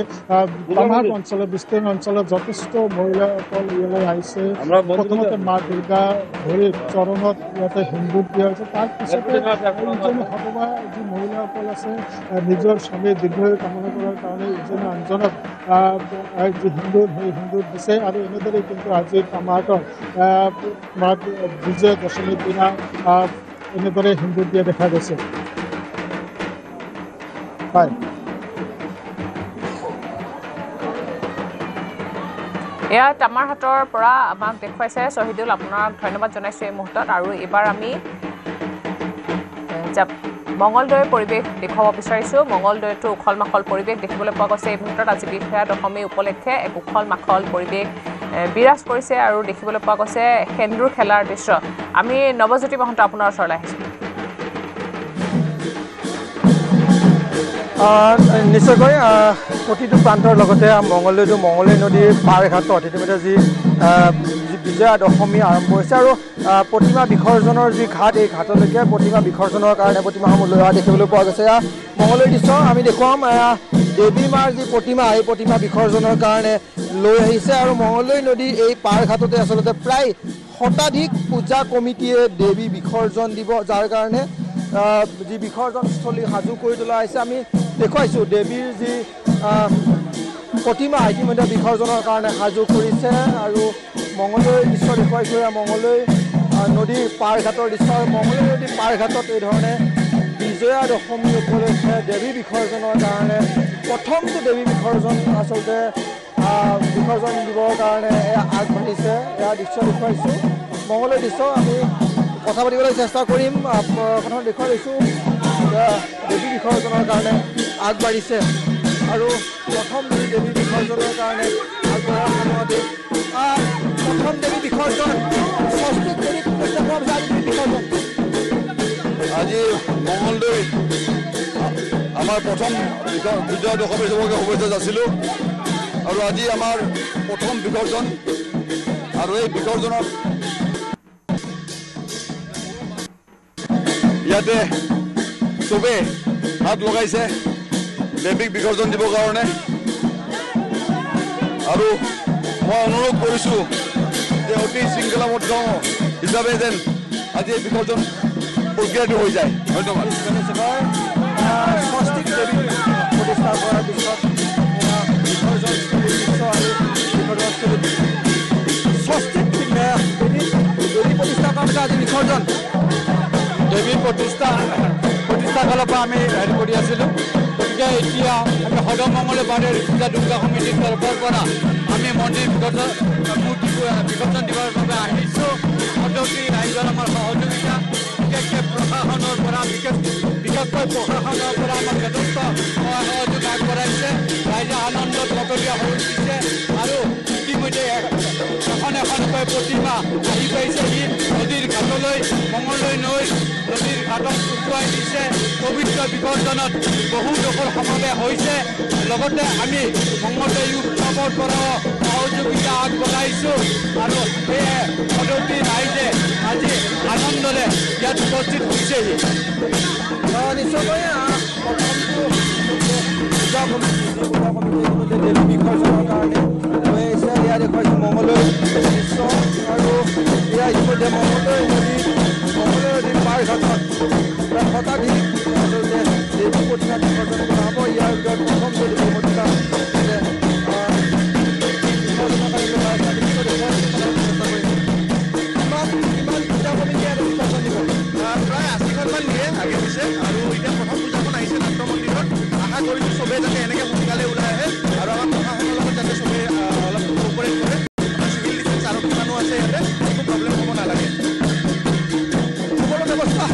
তামাৰহাট অঞ্চলত বিস্তীৰ্ণ অঞ্চলত যথেষ্ট মহিলাসকল ইয়ালৈ আহিছে প্ৰথমতে মা দুৰ্গা ভৰিত চৰণত ইয়াতে সেন্দুৰ দিয়া হৈছে তাৰপিছতে ইজনে সদবা যি মহিলাসকল আছে নিজৰ স্বামীৰ দীৰ্ঘায়ু কামনা কৰাৰ কাৰণে ইজনে আনজনক যি সেই সেন্দুৰ দিছে আৰু এনেদৰে কিন্তু আজি তামাৰহাটৰ মা বিজয়া দশমীৰ দিনা এনেদৰে সেন্দুৰ দিয়া দেখা গৈছে হয় এয়া তামাৰহাটৰ পৰা আমাক দেখুৱাইছে শহীদুল আপোনাক ধন্যবাদ জনাইছোঁ এই মুহূৰ্তত আৰু এইবাৰ আমি মঙলদৈৰ পৰিৱেশ দেখুৱাব বিচাৰিছোঁ মঙলদৈতো উখল মাখল পৰিৱেশ দেখিবলৈ পোৱা গৈছে এই মুহূৰ্তত আজি বিজয়া দশমী উপলক্ষে এক উখল মাখল পৰিৱেশ বিৰাজ কৰিছে আৰু দেখিবলৈ পোৱা গৈছে সেন্দুৰ খেলাৰ দৃশ্য আমি নৱজ্যোতি মহন্ত আপোনাৰ ওচৰলৈ আহিছোঁ নিশ্চয়কৈ প্ৰতিটো প্ৰান্তৰ লগতে মঙলদৈ নদীৰ পাৰ ঘাটত ইতিমধ্যে যি বিজয়া দশমী আৰম্ভ হৈছে আৰু প্ৰতিমা বিসৰ্জনৰ যি ঘাট এই ঘাটলৈকে প্ৰতিমা বিসৰ্জনৰ কাৰণে প্ৰতিমাসমূহ লৈ অহা দেখিবলৈ পোৱা গৈছে। এয়া মঙলদৈ দৃশ্য আমি দেখুৱাম। দেৱী মাৰ যি প্ৰতিমা এই প্ৰতিমা বিসৰ্জনৰ কাৰণে লৈ আহিছে আৰু মঙলদৈ নদী এই পাৰ ঘাটতে আচলতে প্ৰায় শতাধিক পূজা কমিটিয়ে দেৱী বিসৰ্জন দিব, যাৰ কাৰণে যি বিসৰ্জনস্থলী সাজু কৰি তোলা হৈছে। আমি দেখুৱাইছোঁ দেৱীৰ যি প্ৰতিমা ইতিমধ্যে বিসৰ্জনৰ কাৰণে সাজু কৰিছে আৰু মঙলদৈ দৃশ্য দেখুৱাইছোঁ। মঙলদৈ নদীৰ পাৰ ঘাটৰ দৃশ্য। মঙলদৈ নদীৰ পাৰ ঘাটত এইধৰণে বিজয়া দশমী উপলক্ষে দেৱী বিসৰ্জনৰ কাৰণে প্ৰথমটো দেৱী বিসৰ্জন আচলতে বিসৰ্জন দিবৰ কাৰণে আগবাঢ়িছে। এয়া দৃশ্য দেখুৱাইছোঁ মঙলদৈ দৃশ্য। আমি কথা পাতিবলৈ চেষ্টা কৰিম। প্ৰথম দেখুৱাই লৈছোঁ দেৱী বিসৰ্জনৰ কাৰণে আগবাঢ়িছে আৰু প্ৰথম দেৱী বিসৰ্জনৰ কাৰণে আগবঢ়াৰ সময়তে প্ৰথম দেৱী বিসৰ্জন ষষ্ঠীক দেৱী বিসৰ্জন আজি মঙলদৈ আমাৰ প্ৰথম বিজয়া দশমী চবকে শুভেচ্ছা যাচিলোঁ আৰু আজি আমাৰ প্ৰথম বিসৰ্জন আৰু এই বিসৰ্জনত ইয়াতে চবে হাত লগাইছে দেৱীক বিসৰ্জন দিবৰ কাৰণে আৰু মই অনুৰোধ কৰিছোঁ যে অতি শৃংখলাবদ্ধ হিচাপে যেন আজি এই বিসৰ্জন প্ৰক্ৰিয়াটো হৈ যায়। ধন্যবাদ। ষষ্ঠীক দেৱী প্ৰতিষ্ঠা কৰাৰ পিছত বিসৰ্জনস্থলী দৃশ্য আৰু বিসৰ্জনস্থলী ষষ্ঠীক দেৱী প্ৰতিষ্ঠা কৰাৰ পিছত আজি বিসৰ্জন দেৱী প্ৰতিষ্ঠা কালৰ পৰা আমি হেৰি কৰি আছিলোঁ। গতিকে এতিয়া আমি সদমংগলবাৰে পূজা দুৰ্গা সমিতিৰ তৰফৰ পৰা আমি মন্দিৰ মূৰ্তি বিসৰ্জন দিবৰ বাবে আহিছোঁ। সদৌতি ৰাইজৰ আমাৰ সহযোগিতা বিশেষকৈ প্ৰশাসনৰ পৰা বিশেষকৈ প্ৰশাসনৰ পৰা আমাক যথেষ্ট সহযোগ আগবঢ়াইছে। ৰাইজে আনন্দত মতলীয়া হৈ উঠিছে আৰু ইতিমধ্যে এখন এখনকৈ প্ৰতিমা আহি পাইছেহি নদীৰ ঘাটলৈ। মঙলদৈ নৈৰ নদীৰ ঘাটত উটুৱাই দিছে। পবিত্ৰ বিসৰ্জনত বহু লোকৰ সমাৱেশ হৈছে। লগতে আমি মঙলদৈ উৎসৱৰ পৰাও সহযোগিতা আগবঢ়াইছোঁ আৰু সেয়ে সদৌতি ৰাইজে আজি আনন্দৰে ইয়াত উপস্থিত হৈছেহি। নিশ্চয়কৈ দেৱী বিসৰ্জনৰ কাৰণে লৈ আহিছে। এয়া দেখুৱাইছোঁ মঙলদৈ দৃশ্য আৰু এয়া ইতিমধ্যে মঙলদৈ নদীৰ পাৰ ঘাটত প্ৰায় শতাধিক আচলতে দেৱী প্ৰতিমা বিসৰ্জন কৰা হ'ব। ইয়াৰ ভিতৰত প্ৰথম দেৱী প্ৰতিমা প্ৰায় 80খনমান নিয়ে আগে পিছে আৰু এতিয়া প্ৰথম পূজাখন আহিছে নাট্য মন্দিৰত। আশা কৰিছোঁ চবেই যাতে এনেকৈ সোনকালে ওলাই আহে আৰু আমাৰ প্ৰশাসনৰ লগত যাতে চবেই অলপ কোঅপাৰেট কৰে। আমাৰ চিভিল ডিফেন্স আৰক্ষী মানুহ আছে ইয়াতে, একো প্ৰব্লেম হ'ব নালাগে। সকলো ব্যৱস্থা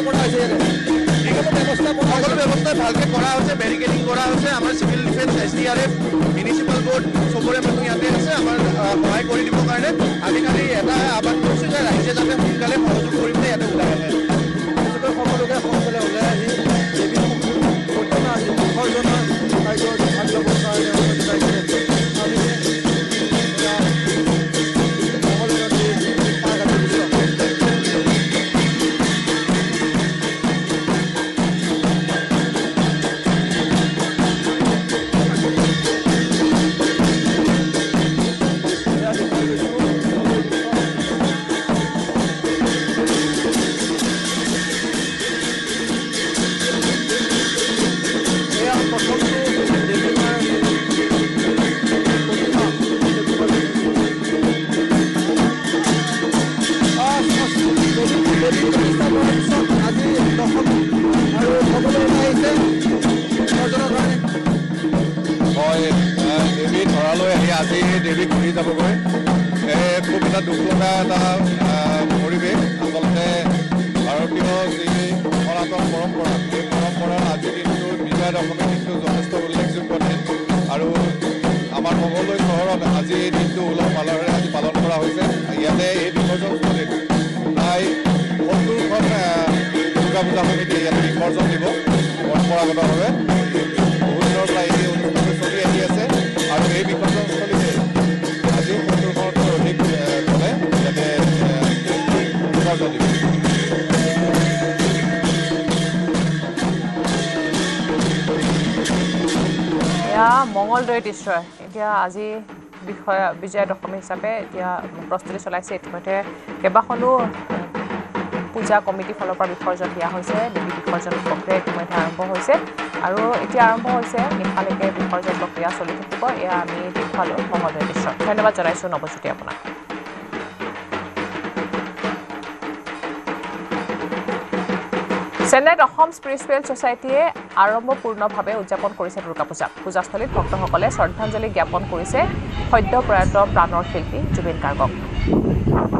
কৰা হৈছে ইয়াতে। সকলো ব্যৱস্থাই ভালকৈ কৰা হৈছে। বেৰিকেডিং কৰা হৈছে। আমাৰ civil defence SDRF municipal board চবৰে মানুহ ইয়াতে আছে আমাৰ সহায় কৰি দিবৰ কাৰণে। আমি খালি এটা আহ্বান কৰিছোঁ যে ৰাইজে যাতে সোনকালে সহযোগ কৰি পেলাই ইয়াতে ওলাই আহে। সকলোকে সোনকালে ওলাই আহি দেৱী প্ৰতিমা বিসৰ্জনৰ কাৰ্যত ভাগ ল'বৰ কাৰণে আজি দেৱীক ঘূৰি যাবগৈ খুব এটা দুখ লগা এটা পৰিৱেশ। আচলতে ভাৰতীয় যি সনাতন পৰম্পৰা সেই পৰম্পৰাৰ আজিৰ দিনটো বিজয়া দশমী দিনটো যথেষ্ট উল্লেখযোগ্য দিন আৰু আমাৰ মঙলদৈ চহৰত আজি এই দিনটো উলহ মালহেৰে আজি পালন কৰা হৈছে। ইয়াতে এই বিসৰ্জনস্থলীত প্ৰায় 70খন দুৰ্গা পূজা সমিতিয়ে ইয়াত বিসৰ্জন দিব পৰম্পৰাগতভাৱে। বহু দিনৰ পৰা এই অনুষ্ঠানটো চলি আহি আছে আৰু এই বিসৰ্জনস্থলীতে আজিও 70খনতকৈ অধিক দলে এয়া মঙলদৈ দৃশ্য এতিয়া আজি বিজয়া দশমী হিচাপে এতিয়া প্ৰস্তুতি চলাইছে ইতিমধ্যে কেইবাখনো পূজা কমিটিৰ ফালৰ পৰা বিসৰ্জন দিয়া হৈছে দেৱী বিসৰ্জন প্ৰক্ৰিয়া ইতিমধ্যে আৰম্ভ হৈছে আৰু এতিয়া আৰম্ভ হৈছে নিশালৈকে বিসৰ্জন প্ৰক্ৰিয়া চলি থাকিব এয়া আমি দেখুৱালোঁ মঙলদৈ দৃশ্য ধন্যবাদ জনাইছোঁ নৱজ্যোতি আপোনাক চেন্নাইত অসম স্পিৰিচুৱেল ছ'চাইটিয়ে আড়ম্বৰপূৰ্ণভাৱে উদযাপন কৰিছে দুৰ্গা পূজা পূজাস্থলীত ভক্তসকলে শ্ৰদ্ধাঞ্জলি জ্ঞাপন কৰিছে সদ্য প্ৰয়াত প্ৰাণৰ শিল্পী জুবিন গাৰ্গক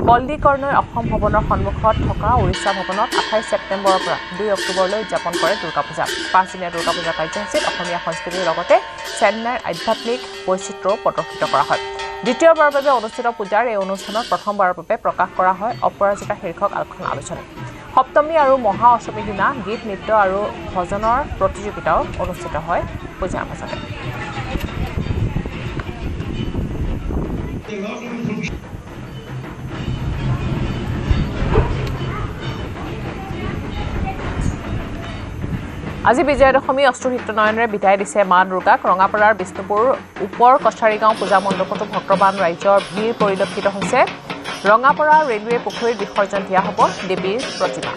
পল্লিকৰ্ণই অসম ভৱনৰ সন্মুখত থকা উৰিষ্যা ভৱনত 28 ছেপ্টেম্বৰৰ পৰা 2 অক্টোবৰলৈ উদযাপন কৰে দুৰ্গা পূজা 5 দিনীয়া দুৰ্গা পূজা কাৰ্যসূচীত অসমীয়া সংস্কৃতিৰ লগতে চেন্নাইৰ আধ্যাত্মিক বৈচিত্ৰ্যও প্ৰদৰ্শিত কৰা হয় দ্বিতীয়বাৰৰ বাবে অনুষ্ঠিত পূজাৰ এই অনুষ্ঠানত প্ৰথমবাৰৰ বাবে প্ৰকাশ কৰা হয় অপৰাজিতা শীৰ্ষক এখন আলোচনী সপ্তমী আৰু মহা অষ্টমী দিনা গীত নৃত্য আৰু ভজনৰ প্ৰতিযোগিতাও অনুষ্ঠিত হয় পূজাৰ মাজতে আজি বিজয়া দশমী অশ্ৰুহিত নয়নেৰে বিদায় দিছে মা দুৰ্গাক ৰঙাপাৰাৰ বিষ্ণুপুৰ ওপৰ কছাৰীগাঁও পূজা মণ্ডপতো ভক্তবান ৰাইজৰ ভিৰ পৰিলক্ষিত হৈছে ৰঙাপাৰা ৰেলৱে পুখুৰীত বিসৰ্জন দিয়া হ'ব দেৱীৰ প্ৰতিমা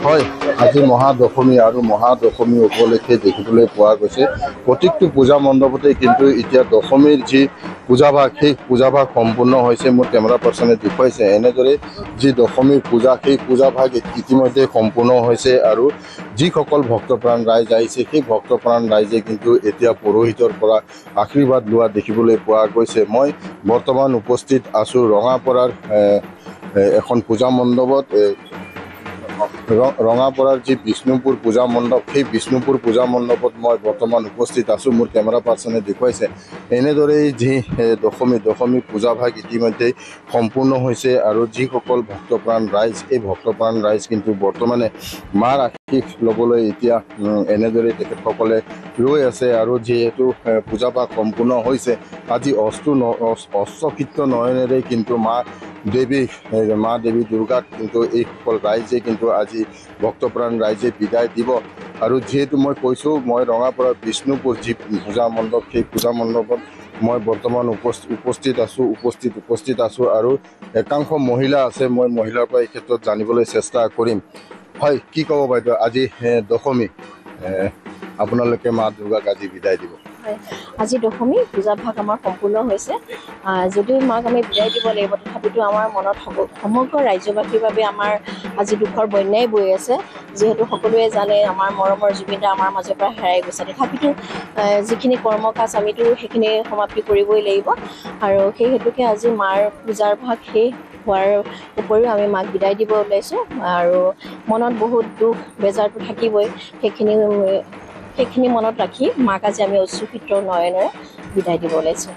হয় আজি মহাদশমী আৰু মহাদশমী উপলক্ষে দেখিবলৈ পোৱা গৈছে প্ৰত্যেকটো পূজা মণ্ডপতে কিন্তু এতিয়া দশমীৰ যি পূজাভাগ সেই পূজাভাগ সম্পূৰ্ণ হৈছে মোৰ কেমেৰা পাৰ্চনে দেখুৱাইছে এনেদৰে যি দশমীৰ পূজা সেই পূজাভাগ ইতিমধ্যে সম্পূৰ্ণ হৈছে আৰু যিসকল ভক্তপ্ৰাণ ৰাইজ আহিছে সেই ভক্তপ্ৰাণ ৰাইজে কিন্তু এতিয়া পুৰোহিতৰ পৰা আশীৰ্বাদ লোৱা দেখিবলৈ পোৱা গৈছে মই বৰ্তমান উপস্থিত আছোঁ ৰঙাপাৰাৰ এখন পূজা মণ্ডপত ৰঙাপাৰাৰ যি বিষ্ণুপুৰ পূজা মণ্ডপ সেই বিষ্ণুপুৰ পূজা মণ্ডপত মই বৰ্তমান উপস্থিত আছোঁ মোৰ কেমেৰা পাৰ্চনে দেখুৱাইছে এনেদৰেই যি দশমী পূজাভাগ ইতিমধ্যে সম্পূৰ্ণ হৈছে আৰু যিসকল ভক্তপ্ৰাণ ৰাইজ এই ভক্তপ্ৰাণ ৰাইজ কিন্তু বৰ্তমানে মাৰ আশীষ ল'বলৈ এতিয়া এনেদৰে তেখেতসকলে ৰৈ আছে আৰু যিহেতু পূজাভাগ সম্পূৰ্ণ হৈছে আজি অশ্বকৃত নয়নেৰে কিন্তু মা দেৱী দুৰ্গাক কিন্তু এইসকল ৰাইজে কিন্তু আজি ভক্তপ্ৰাণ ৰাইজে বিদায় দিব আৰু যিহেতু মই কৈছোঁ মই ৰঙাপাৰা বিষ্ণুপুৰ যি পূজা মণ্ডপ সেই পূজা মণ্ডপত মই বৰ্তমান উপস্থিত আছোঁ আৰু একাংশ মহিলা আছে মই মহিলাৰ পৰা এই ক্ষেত্ৰত জানিবলৈ চেষ্টা কৰিম হয় কি ক'ব বাইদেউ আজি দশমী আপোনালোকে মা দুৰ্গাক আজি বিদায় দিব আজি দশমী পূজাভাগ আমাৰ সম্পূৰ্ণ হৈছে যদিও মাক আমি বিদায় দিব লাগিব তথাপিতো আমাৰ মনত সমগ্ৰ ৰাজ্যবাসীৰ বাবে আমাৰ আজি দুখৰ বন্যাই বৈ আছে যিহেতু সকলোৱে জানে আমাৰ মৰমৰ জুবিন দা আমাৰ মাজৰ পৰা হেৰাই গৈছে তথাপিতো যিখিনি কৰ্ম কাজ আমিতো সেইখিনি সমাপ্তি কৰিবই লাগিব আৰু সেই হেতুকে আজি মাৰ পূজাৰ ভাগ শেষ হোৱাৰ উপৰিও আমি মাক বিদায় দিব ওলাইছোঁ আৰু মনত বহুত দুখ বেজাৰটো থাকিবই সেইখিনি মনত ৰাখি মাক আজি আমি অশ্ৰুসিক্ত নয়নেৰে বিদায় দিব ওলাইছোঁ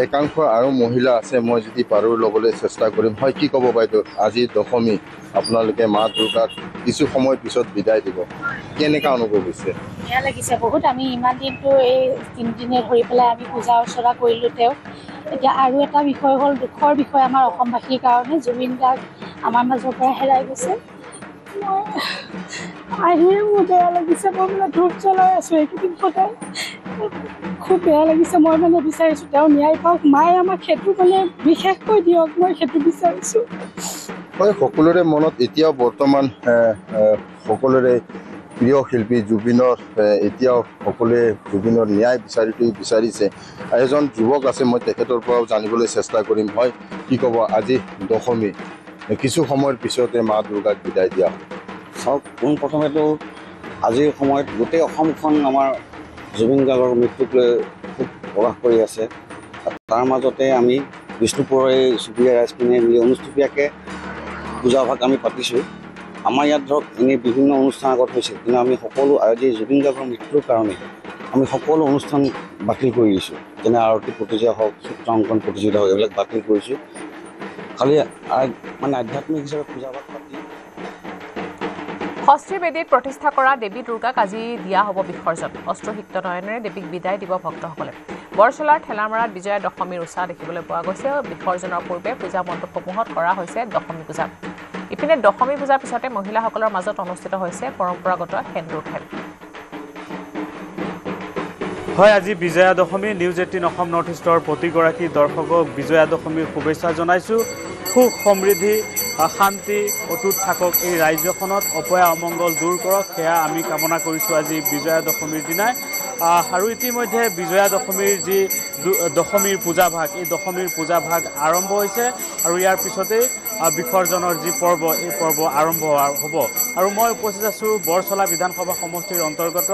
একাংশ আৰু মহিলা আছে মই যদি পাৰোঁ ল'বলৈ চেষ্টা কৰিম হয় কি ক'ব বাইদেউ আজি দশমী আপোনালোকে মা দুৰ্গাক কিছু সময় পিছত বিদায় দিব কেনেকুৱা অনুভৱ হৈছে বেয়া লাগিছে বহুত আমি ইমান দিনটো এই 3 দিনে ধৰি পেলাই আমি পূজা অৰ্চনা কৰিলোঁ তেওঁক এতিয়া আৰু এটা বিষয় হ'ল দুখৰ বিষয় আমাৰ অসমবাসীৰ কাৰণে জুবিন গাৰ্গ আমাৰ মাজৰ পৰা হেৰাই গৈছে আহিয়ে মোৰ বেয়া লাগিছে মই মানে ধূপ জ্বলাই আছোঁ এইকেইদিন সদায় খুব বেয়া লাগিছে মই মানে বিচাৰিছোঁ তেওঁ ন্যায় পাওক মায়ে আমাক সেইটো মানে বিশেষকৈ দিয়ক মই সেইটো বিচাৰিছোঁ হয় সকলোৰে মনত এতিয়াও বৰ্তমান সকলোৰে প্ৰিয় শিল্পী জুবিনৰ এতিয়াও সকলোৱে জুবিনৰ ন্যায় বিচাৰিছে এজন যুৱক আছে মই তেখেতৰ পৰাও জানিবলৈ চেষ্টা কৰিম হয় কি ক'ব আজি দশমী কিছু সময়ৰ পিছতে মা দুৰ্গাক বিদায় দিয়া চাওক পোনপ্ৰথমেতো আজিৰ সময়ত গোটেই অসমখন আমাৰ জুবিন গাৰ্গৰ মৃত্যুক লৈ খুব প্ৰকাশ কৰি আছে তাৰ মাজতে আমি বিষ্ণুপুৰৰ এই চুবুৰীয়া ৰাইজখিনিয়ে মিলি অনুষ্টুপীয়াকৈ পূজাভাগ আমি পাতিছোঁ আমাৰ ইয়াত ধৰক এনেই বিভিন্ন অনুষ্ঠান আগত হৈছে কিন্তু আমি সকলো আজি জুবিন গাৰ্গৰ মৃত্যুৰ কাৰণে আমি সকলো অনুষ্ঠান বাতিল কৰি দিছোঁ যেনে আৰতী প্ৰতিযোগিতা হওক চিত্ৰাংকন প্ৰতিযোগিতা হওক এইবিলাক বাতিল কৰিছোঁ খালি মানে আধ্যাত্মিক হিচাপে পূজাভাগ পাতি ষষ্ঠী বেদীত প্ৰতিষ্ঠা কৰা দেৱী দুৰ্গাক আজি দিয়া হ'ব বিসৰ্জন অশ্ৰুসিক্ত নয়নেৰে দেৱীক বিদায় দিব ভক্তসকলে বৰচলাৰ ঠেলামৰাত বিজয়া দশমীৰ উৎসাহ দেখিবলৈ পোৱা গৈছে বিসৰ্জনৰ পূৰ্বে পূজা মণ্ডপসমূহত কৰা হৈছে দশমী পূজা ইপিনে দশমী পূজাৰ পিছতে মহিলাসকলৰ মাজত অনুষ্ঠিত হৈছে পৰম্পৰাগত সেন্দুৰ খেল হয় আজি বিজয়া দশমী নিউজ 18 অসম নৰ্থ ইষ্টৰ প্ৰতিগৰাকী দৰ্শকক বিজয়া দশমীৰ শুভেচ্ছা জনাইছোঁ সুখ সমৃদ্ধি শান্তি অটুট থাকক এই ৰাজ্যখনত অপয়া অমংগল দূৰ কৰক সেয়া আমি কামনা কৰিছোঁ আজি বিজয়া দশমীৰ দিনাই আৰু ইতিমধ্যে বিজয়া দশমীৰ যি দশমীৰ পূজাভাগ এই দশমীৰ পূজাভাগ আৰম্ভ হৈছে আৰু ইয়াৰ পিছতেই বিসৰ্জনৰ যি পৰ্ব এই পৰ্ব আৰম্ভ হ'ব আৰু মই উপস্থিত আছোঁ বৰচলা বিধানসভা সমষ্টিৰ অন্তৰ্গত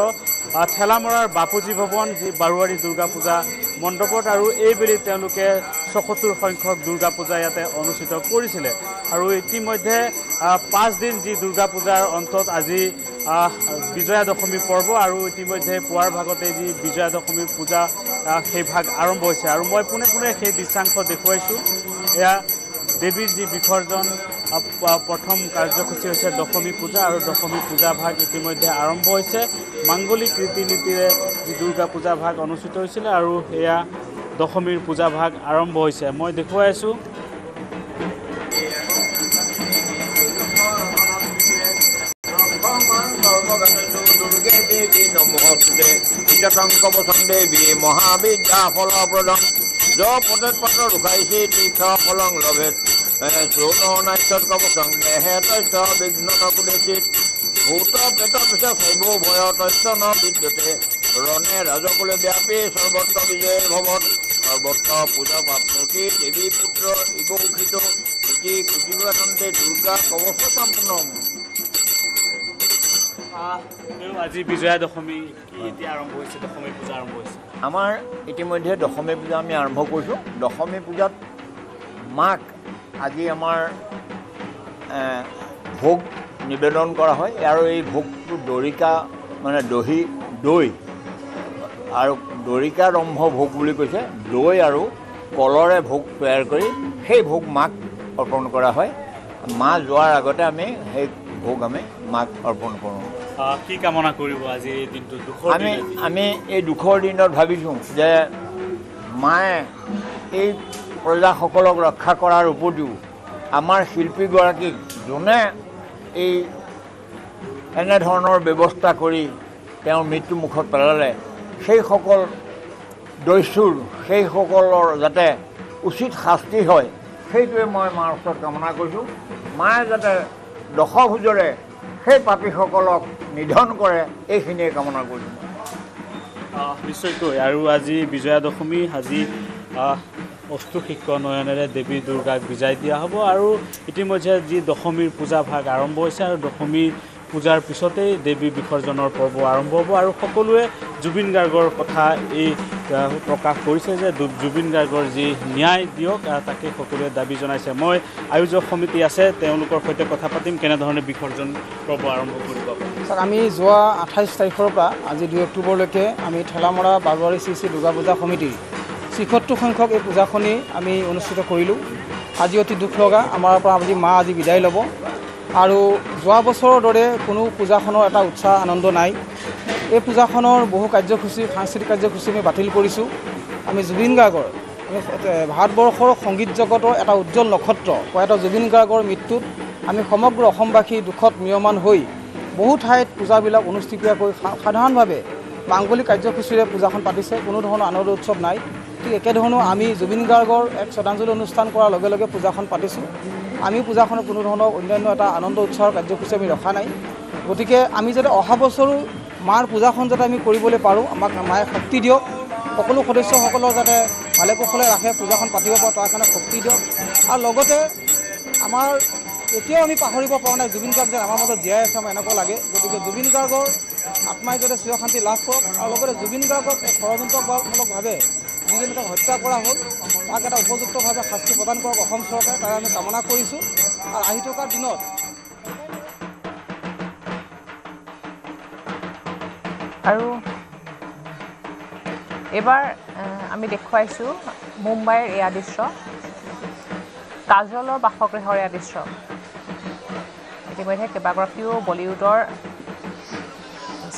ঠেলামৰাৰ বাপুজী ভৱন যি বাৰুৱাৰী দুৰ্গা পূজা মণ্ডপত আৰু এইবেলি তেওঁলোকে ৭৪ সংখ্যক দুৰ্গা পূজা ইয়াতে অনুষ্ঠিত কৰিছিলে আৰু ইতিমধ্যে 5 দিন যি দুৰ্গা পূজাৰ অন্তত আজি বিজয়া দশমী পৰ্ব আৰু ইতিমধ্যে পুৱাৰ ভাগতে যি বিজয়া দশমী পূজা সেই ভাগ আৰম্ভ হৈছে আৰু মই পোনে পোনে সেই দৃশ্যাংশ দেখুৱাইছোঁ এয়া দেৱীৰ যি বিসৰ্জন প্ৰথম কাৰ্যসূচী হৈছে দশমী পূজা আৰু দশমী পূজা ভাগ ইতিমধ্যে আৰম্ভ হৈছে মাংগলিক ৰীতি নীতিৰে যি দুৰ্গা পূজা ভাগ অনুষ্ঠিত হৈছিলে আৰু এয়া দশমীৰ পূজা ভাগ আৰম্ভ হৈছে মই দেখুৱাই আছোঁ দেৱী মহাবিদ্যা ফলপ্ৰদম য পদত পত্ৰ ৰুখাইছে তীৰ্থ ফলং লভেত চৌনাইছত কবচং দেহে তস্য বিঘ্ন নকুদেচিত ভূত পেট পিছ শৈৱ ভয় তস্য ন বিদ্যুতে ৰণে ৰাজকুলে ব্যাপী সৰ্বত্ৰ বিজয় ভৱত সৰ্বত্ৰ পূজা প্ৰাপ্নতি দেৱী পুত্ৰ ইবৌষিত কুটি কুটিবাতন্তে দুৰ্গা কবচ সম্পূৰ্ণম আজি বিজয়া দশমী এতিয়া আৰম্ভ হৈছে দশমী পূজা আৰম্ভ হৈছে আমাৰ ইতিমধ্যে দশমী পূজা আমি আৰম্ভ কৰিছোঁ দশমী পূজাত মাক আজি আমাৰ ভোগ নিবেদন কৰা হয় আৰু এই ভোগটো দৰিকা মানে দৈ আৰু দৰিকা ৰম্ভ ভোগ বুলি কৈছে দৈ আৰু কলৰে ভোগ তৈয়াৰ কৰি সেই ভোগ মাক অৰ্পণ কৰা হয় মা যোৱাৰ আগতে আমি সেই ভোগ আমি মাক অৰ্পণ কৰোঁ কি কামনা কৰিব আজি এই দিনটো আমি এই দুখৰ দিনত ভাবিছোঁ যে মায়ে এই প্ৰজাসকলক ৰক্ষা কৰাৰ উপৰিও আমাৰ শিল্পীগৰাকীক যোনে এই এনেধৰণৰ ব্যৱস্থা কৰি তেওঁৰ মৃত্যুমুখত পেলালে সেইসকল দস্যুৰ সেইসকলৰ যাতে উচিত শাস্তি হয় সেইটোৱে মই মাৰ ওচৰত কামনা কৰিছোঁ মায়ে যাতে দশভুজৰে সেই পাপীসকলক নিধন কৰে এইখিনিয়ে কামনা কৰিছোঁ নিশ্চয়কৈ আৰু আজি বিজয়া দশমী আজি অস্তুশিক্ষ নয়নেৰে দেৱী দুৰ্গাক বিজাই দিয়া হ'ব আৰু ইতিমধ্যে যি দশমীৰ পূজা ভাগ আৰম্ভ হৈছে আৰু দশমী পূজাৰ পিছতেই দেৱী বিসৰ্জনৰ পৰ্ব আৰম্ভ হ'ব আৰু সকলোৱে জুবিন গাৰ্গৰ কথা এই প্ৰকাশ কৰিছে যে জুবিন গাৰ্গৰ যি ন্যায় দিয়ক তাকে সকলোৱে দাবী জনাইছে মই আয়োজক সমিতি আছে তেওঁলোকৰ সৈতে কথা পাতিম কেনেধৰণে বিসৰ্জন পৰ্ব আৰম্ভ কৰিব ছাৰ আমি যোৱা 28 তাৰিখৰ পৰা আজি 2 অক্টোবৰলৈকে আমি ঠেলামৰা বাগোৱাৰী শ্ৰী দুৰ্গা পূজা সমিতিৰ ৭৪ সংখ্যক এই পূজাখনি আমি অনুষ্ঠিত কৰিলোঁ আজি অতি দুখ লগা আমাৰ পৰা আজি মা আজি বিদায় ল'ব আৰু যোৱা বছৰৰ দৰে কোনো পূজাখনৰ এটা উৎসাহ আনন্দ নাই এই পূজাখনৰ বহু কাৰ্যসূচী সাংস্কৃতিক কাৰ্যসূচী আমি বাতিল কৰিছোঁ আমি জুবিন গাৰ্গৰ ভাৰতবৰ্ষৰ সংগীত জগতৰ এটা উজ্জ্বল নক্ষত্ৰ প্ৰয়াত জুবিন গাৰ্গৰ মৃত্যুত আমি সমগ্ৰ অসমবাসী দুখত ম্ৰিয়মান হৈ বহু ঠাইত পূজাবিলাক অনুষ্ঠিত কৰি সাধাৰণভাৱে মাংগলিক কাৰ্যসূচীৰে পূজাখন পাতিছে কোনো ধৰণৰ আনন্দ উৎসৱ নাই ঠিক একেধৰণৰ আমি জুবিন গাৰ্গৰ এক শ্ৰদ্ধাঞ্জলি অনুষ্ঠান কৰাৰ লগে লগে পূজাখন পাতিছোঁ আমি পূজাখনত কোনো ধৰণৰ অন্যান্য এটা আনন্দ উৎসৱৰ কাৰ্যসূচী আমি ৰখা নাই গতিকে আমি যাতে অহা বছৰো মাৰ পূজাখন যাতে আমি কৰিবলৈ পাৰোঁ আমাক মায়ে শক্তি দিয়ক সকলো সদস্যসকলক যাতে ভালে কুশলে ৰাখে পূজাখন পাতিব পাৰোঁ তাৰ কাৰণে শক্তি দিয়ক আৰু লগতে আমাৰ এতিয়াও আমি পাহৰিব পৰা নাই জুবিন গাৰ্গ যেন আমাৰ মাজত জীয়াই আছে আমাৰ এনেকুৱা লাগে গতিকে জুবিন গাৰ্গৰ আত্মাই যাতে চিৰ শান্তি লাভ কৰক আৰু লগতে জুবিন গাৰ্গক এক ষড়যন্ত্ৰমূলকভাৱে যিজনক হত্যা কৰা হ'ল তাক এটা উপযুক্তভাৱে শাস্তি প্ৰদান কৰক অসম চৰকাৰে তাৰে আমি কামনা কৰিছোঁ আৰু আহি থকা দিনত আৰু এবাৰ আমি দেখুৱাইছোঁ মুম্বাইৰ এয়া দৃশ্য কাজলৰ বাসগৃহৰ এয়া দৃশ্য ইতিমধ্যে কেইবাগৰাকীও বলিউডৰ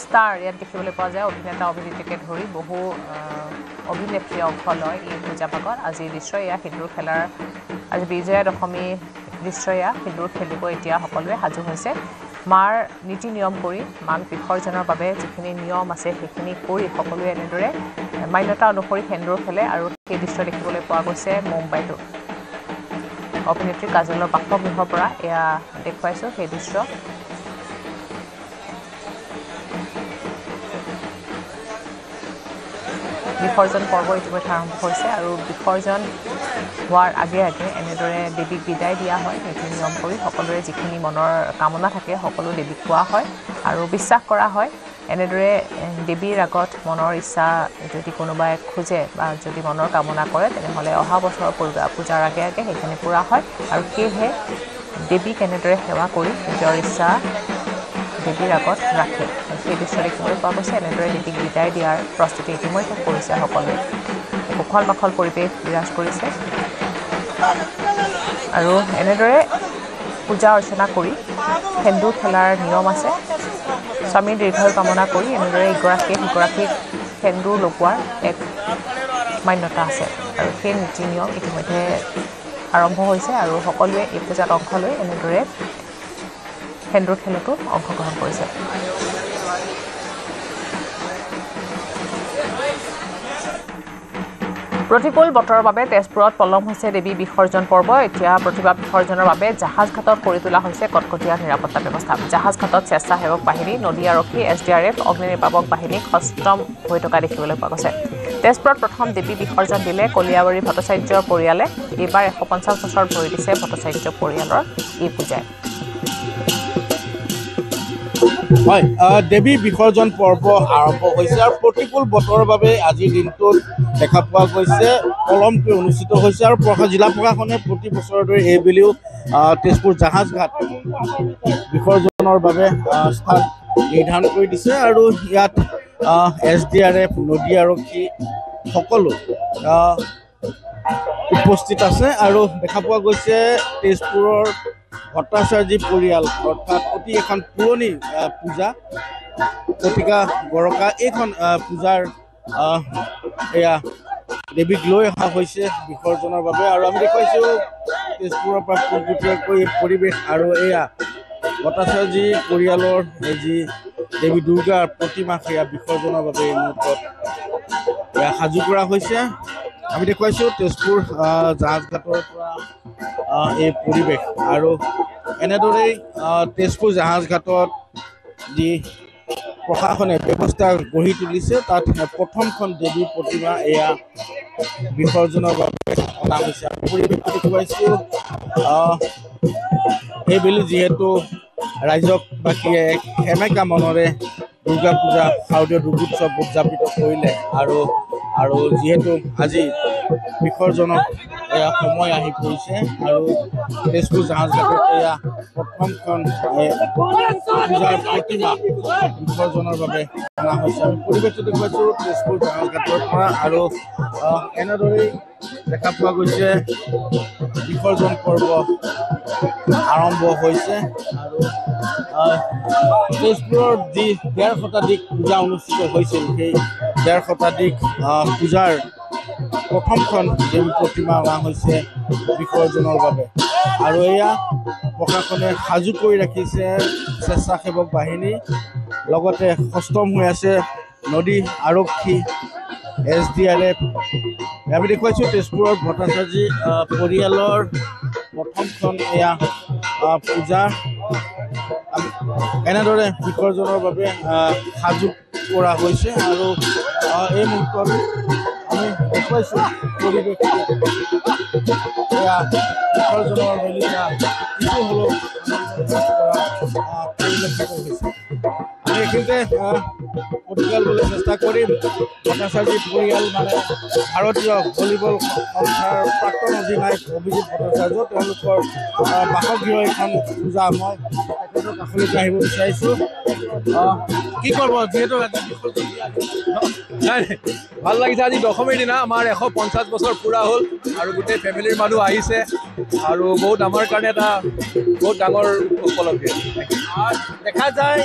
ষ্টাৰ ইয়াত দেখিবলৈ পোৱা যায় অভিনেতা অভিনেত্ৰীকে ধৰি বহু অভিনেত্ৰী অংশ লয় এই পূজা ভাগত আজিৰ দৃশ্য এয়া সেন্দুৰ খেলাৰ আজি বিজয়া দশমী দৃশ্য এয়া সেন্দুৰ খেলিব এতিয়া সকলোৱে সাজু হৈছে মাৰ নীতি নিয়ম কৰি মাক বিসৰ্জনৰ বাবে যিখিনি নিয়ম আছে সেইখিনি কৰি সকলোৱে এনেদৰে মান্যতা অনুসৰি সেন্দুৰ খেলে আৰু সেই দৃশ্য দেখিবলৈ পোৱা গৈছে মুম্বাইতো অভিনেত্ৰী কাজলৰ বাসগৃহৰ পৰা এয়া দেখুৱাইছোঁ সেই দৃশ্য বিসৰ্জন পৰ্ব ইতিমধ্যে আৰম্ভ হৈছে আৰু বিসৰ্জন হোৱাৰ আগে আগে এনেদৰে দেৱীক বিদায় দিয়া হয় নীতি নিয়ম কৰি সকলোৰে যিখিনি মনৰ কামনা থাকে সকলো দেৱীক কোৱা হয় আৰু বিশ্বাস কৰা হয় এনেদৰে দেৱীৰ আগত মনৰ ইচ্ছা যদি কোনোবাই খোজে বা যদি মনৰ কামনা কৰে তেনেহ'লে অহা বছৰৰ পূজাৰ আগে আগে সেইখিনি পূৰা হয় আৰু সেয়েহে দেৱীক এনেদৰে সেৱা কৰি নিজৰ ইচ্ছা দেৱীৰ আগত ৰাখে সেই দৃশ্য দেখিবলৈ পোৱা গৈছে এনেদৰে দেৱীক বিদায় দিয়াৰ প্ৰস্তুতি ইতিমধ্যে কৰিছে সকলোৱে উখল মাখল পৰিৱেশ বিৰাজ কৰিছে আৰু এনেদৰে পূজা অৰ্চনা কৰি সেন্দুৰ খেলাৰ নিয়ম আছে স্বামীৰ দীৰ্ঘায়ু কামনা কৰি এনেদৰে ইগৰাকীয়ে সিগৰাকীক সেন্দুৰ লগোৱাৰ এক মান্যতা আছে আৰু সেই নীতি নিয়ম ইতিমধ্যে আৰম্ভ হৈছে আৰু সকলোৱে এই পূজাত অংশ লৈ এনেদৰে সেন্দুৰ খেলতো অংশগ্ৰহণ কৰিছে প্ৰতিকূল বতৰৰ বাবে তেজপুৰত পলম হৈছে দেৱী বিসৰ্জন পৰ্ব এতিয়া প্ৰতিভা বিসৰ্জনৰ বাবে জাহাজ ঘাটত কৰি তোলা হৈছে কটকটীয়া নিৰাপত্তা ব্যৱস্থা জাহাজ ঘাটত স্বেচ্ছাসেৱক বাহিনী নদী আৰক্ষী SDRF অগ্নি নিৰ্বাপক বাহিনী সষ্টম হৈ থকা দেখিবলৈ পোৱা গৈছে তেজপুৰত প্ৰথম দেৱী বিসৰ্জন দিলে কলিয়াবাৰী ভট্টাচাৰ্যৰ পৰিয়ালে এইবাৰ 150 বছৰ ভৰি দিছে ভট্টাচাৰ্য পৰিয়ালৰ এই পূজাই হয় দেৱী বিসৰ্জন পৰ্ব আৰম্ভ হৈছে আৰু প্ৰতিকূল বতৰৰ বাবে আজিৰ দিনটোত দেখা পোৱা গৈছে পলমকৈ অনুষ্ঠিত হৈছে আৰু জিলা প্ৰশাসনে প্ৰতি বছৰৰ দৰে এইবেলিও তেজপুৰ জাহাজ ঘাট বিসৰ্জনৰ বাবে স্থান নিৰ্ধাৰণ কৰি দিছে আৰু ইয়াত SDRF নদী আৰক্ষী সকলো উপস্থিত আছে আৰু দেখা পোৱা গৈছে তেজপুৰৰ ভট্টাচাৰ্যী পৰিয়াল অৰ্থাৎ অতি এখন পুৰণি পূজা কটিকা গৰকা এইখন পূজাৰ এয়া দেৱীক লৈ অহা হৈছে বিসৰ্জনৰ বাবে আৰু আমি দেখুৱাইছোঁ তেজপুৰৰ পৰা পোনপটীয়াকৈ পৰিৱেশ আৰু এয়া ভট্টাচাৰ্যী পৰিয়ালৰ যি দেৱী দুৰ্গাৰ প্ৰতিমা সেয়া বিসৰ্জনৰ বাবে এই মুহূৰ্তত সাজু কৰা হৈছে আমি দেখুৱাইছোঁ তেজপুৰ জাহাজ ঘাটৰ পৰা এই পৰিৱেশ আৰু এনেদৰেই তেজপুৰ জাহাজ ঘাটত যি প্ৰশাসনে ব্যৱস্থা গঢ়ি তুলিছে তাত প্ৰথমখন দেৱী প্ৰতিমা এয়া বিসৰ্জনৰ বাবে অনা হৈছে আৰু পৰিৱেশটো দেখুৱাইছোঁ এইবেলি যিহেতু ৰাইজবাসীয়ে সেমেকা মনেৰে দুৰ্গা পূজা শাৰদীয় দুৰ্গোৎসৱ উদযাপিত কৰিলে আৰু যিহেতু আজি বিসৰ্জনৰ এয়া সময় আহি পৰিছে আৰু তেজপুৰ জাহাজ ঘাটত এয়া প্ৰথমখন পূজাৰ প্ৰতিমা বিসৰ্জনৰ বাবে অনা হৈছে আমি পৰিৱেশটো দেখুৱাইছোঁ তেজপুৰ জাহাজ ঘাটৰ পৰা আৰু এনেদৰেই দেখা পোৱা গৈছে বিসৰ্জন পৰ্ব আৰম্ভ হৈছে আৰু তেজপুৰৰ যি 1.5 শতাধিক পূজা অনুষ্ঠিত হৈছিল সেই 1.5 শতাধিক পূজাৰ প্ৰথমখন দেৱী প্ৰতিমা অনা হৈছে বিসৰ্জনৰ বাবে আৰু এয়া প্ৰশাসনে সাজু কৰি ৰাখিছে স্বেচ্ছাসেৱক বাহিনী লগতে সষ্টম হৈ আছে নদী আৰক্ষী SDRF আমি দেখুৱাইছোঁ তেজপুৰৰ ভট্টাচাৰ্যী পৰিয়ালৰ প্ৰথমখন এয়া পূজা এনেদৰে বিসৰ্জনৰ বাবে সাজু কৰা হৈছে আৰু এই মুহূৰ্তত আমি দেখুৱাইছোঁ পৰিৱেশটো এয়া বিসৰ্জনৰ বেলিকা কিছু হ'লেও পৰিলক্ষিত হৈছে আমি এইখিনিতে প্ৰতিকাল বুলি চেষ্টা কৰিম ভট্টাচাৰ্যী পৰিয়াল মানে ভাৰতীয় ভলীবল সংস্থাৰ প্ৰাক্তন অধিনায়ক অভিজিত ভট্টাচাৰ্য তেওঁলোকৰ বাসগৃহ এখন পূজা মই তেখেতৰ কাষলৈকে আহিব বিচাৰিছোঁ কি কৰিব যিহেতু ভাল লাগিছে আজি দশমীৰ দিনা আমাৰ 150 বছৰ পূৰা হ'ল আৰু গোটেই ফেমিলিৰ মানুহ আহিছে আৰু বহুত আমাৰ কাৰণে এটা বহুত ডাঙৰ উপলব্ধি দেখা যায়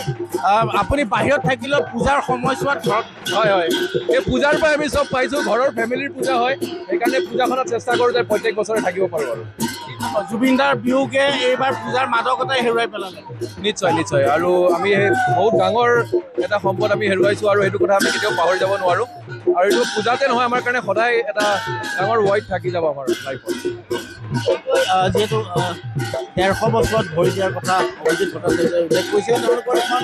আপুনি বাহিৰত থাকিলেও পূজাৰ সময়ছোৱাত ঘৰত হয় হয় এই পূজাৰ পৰা আমি চব পাইছোঁ ঘৰৰ ফেমিলিৰ পূজা হয় সেইকাৰণে পূজাখনত চেষ্টা কৰোঁ যে প্ৰত্যেক বছৰে থাকিব পাৰোঁ আৰু জুবিনদাৰ বিহুকে এইবাৰ পূজাৰ মাদকতাই হেৰুৱাই পেলালে। নিশ্চয় নিশ্চয় আৰু আমি বহুত ডাঙৰ এটা সম্পদ আমি হেৰুৱাইছোঁ আৰু সেইটো কথা আমি কেতিয়াও পাহৰি যাব নোৱাৰোঁ আৰু এইটো পূজাতে নহয় আমাৰ কাৰণে সদায় এটা ডাঙৰ ৱাইড থাকি যাব আমাৰ লাইফত। যিহেতু 150 বছৰত ভৰি দিয়াৰ কথা অভিজিত ভট্টাচাৰ্যই উল্লেখ কৰিছে তেওঁলোকৰ এখন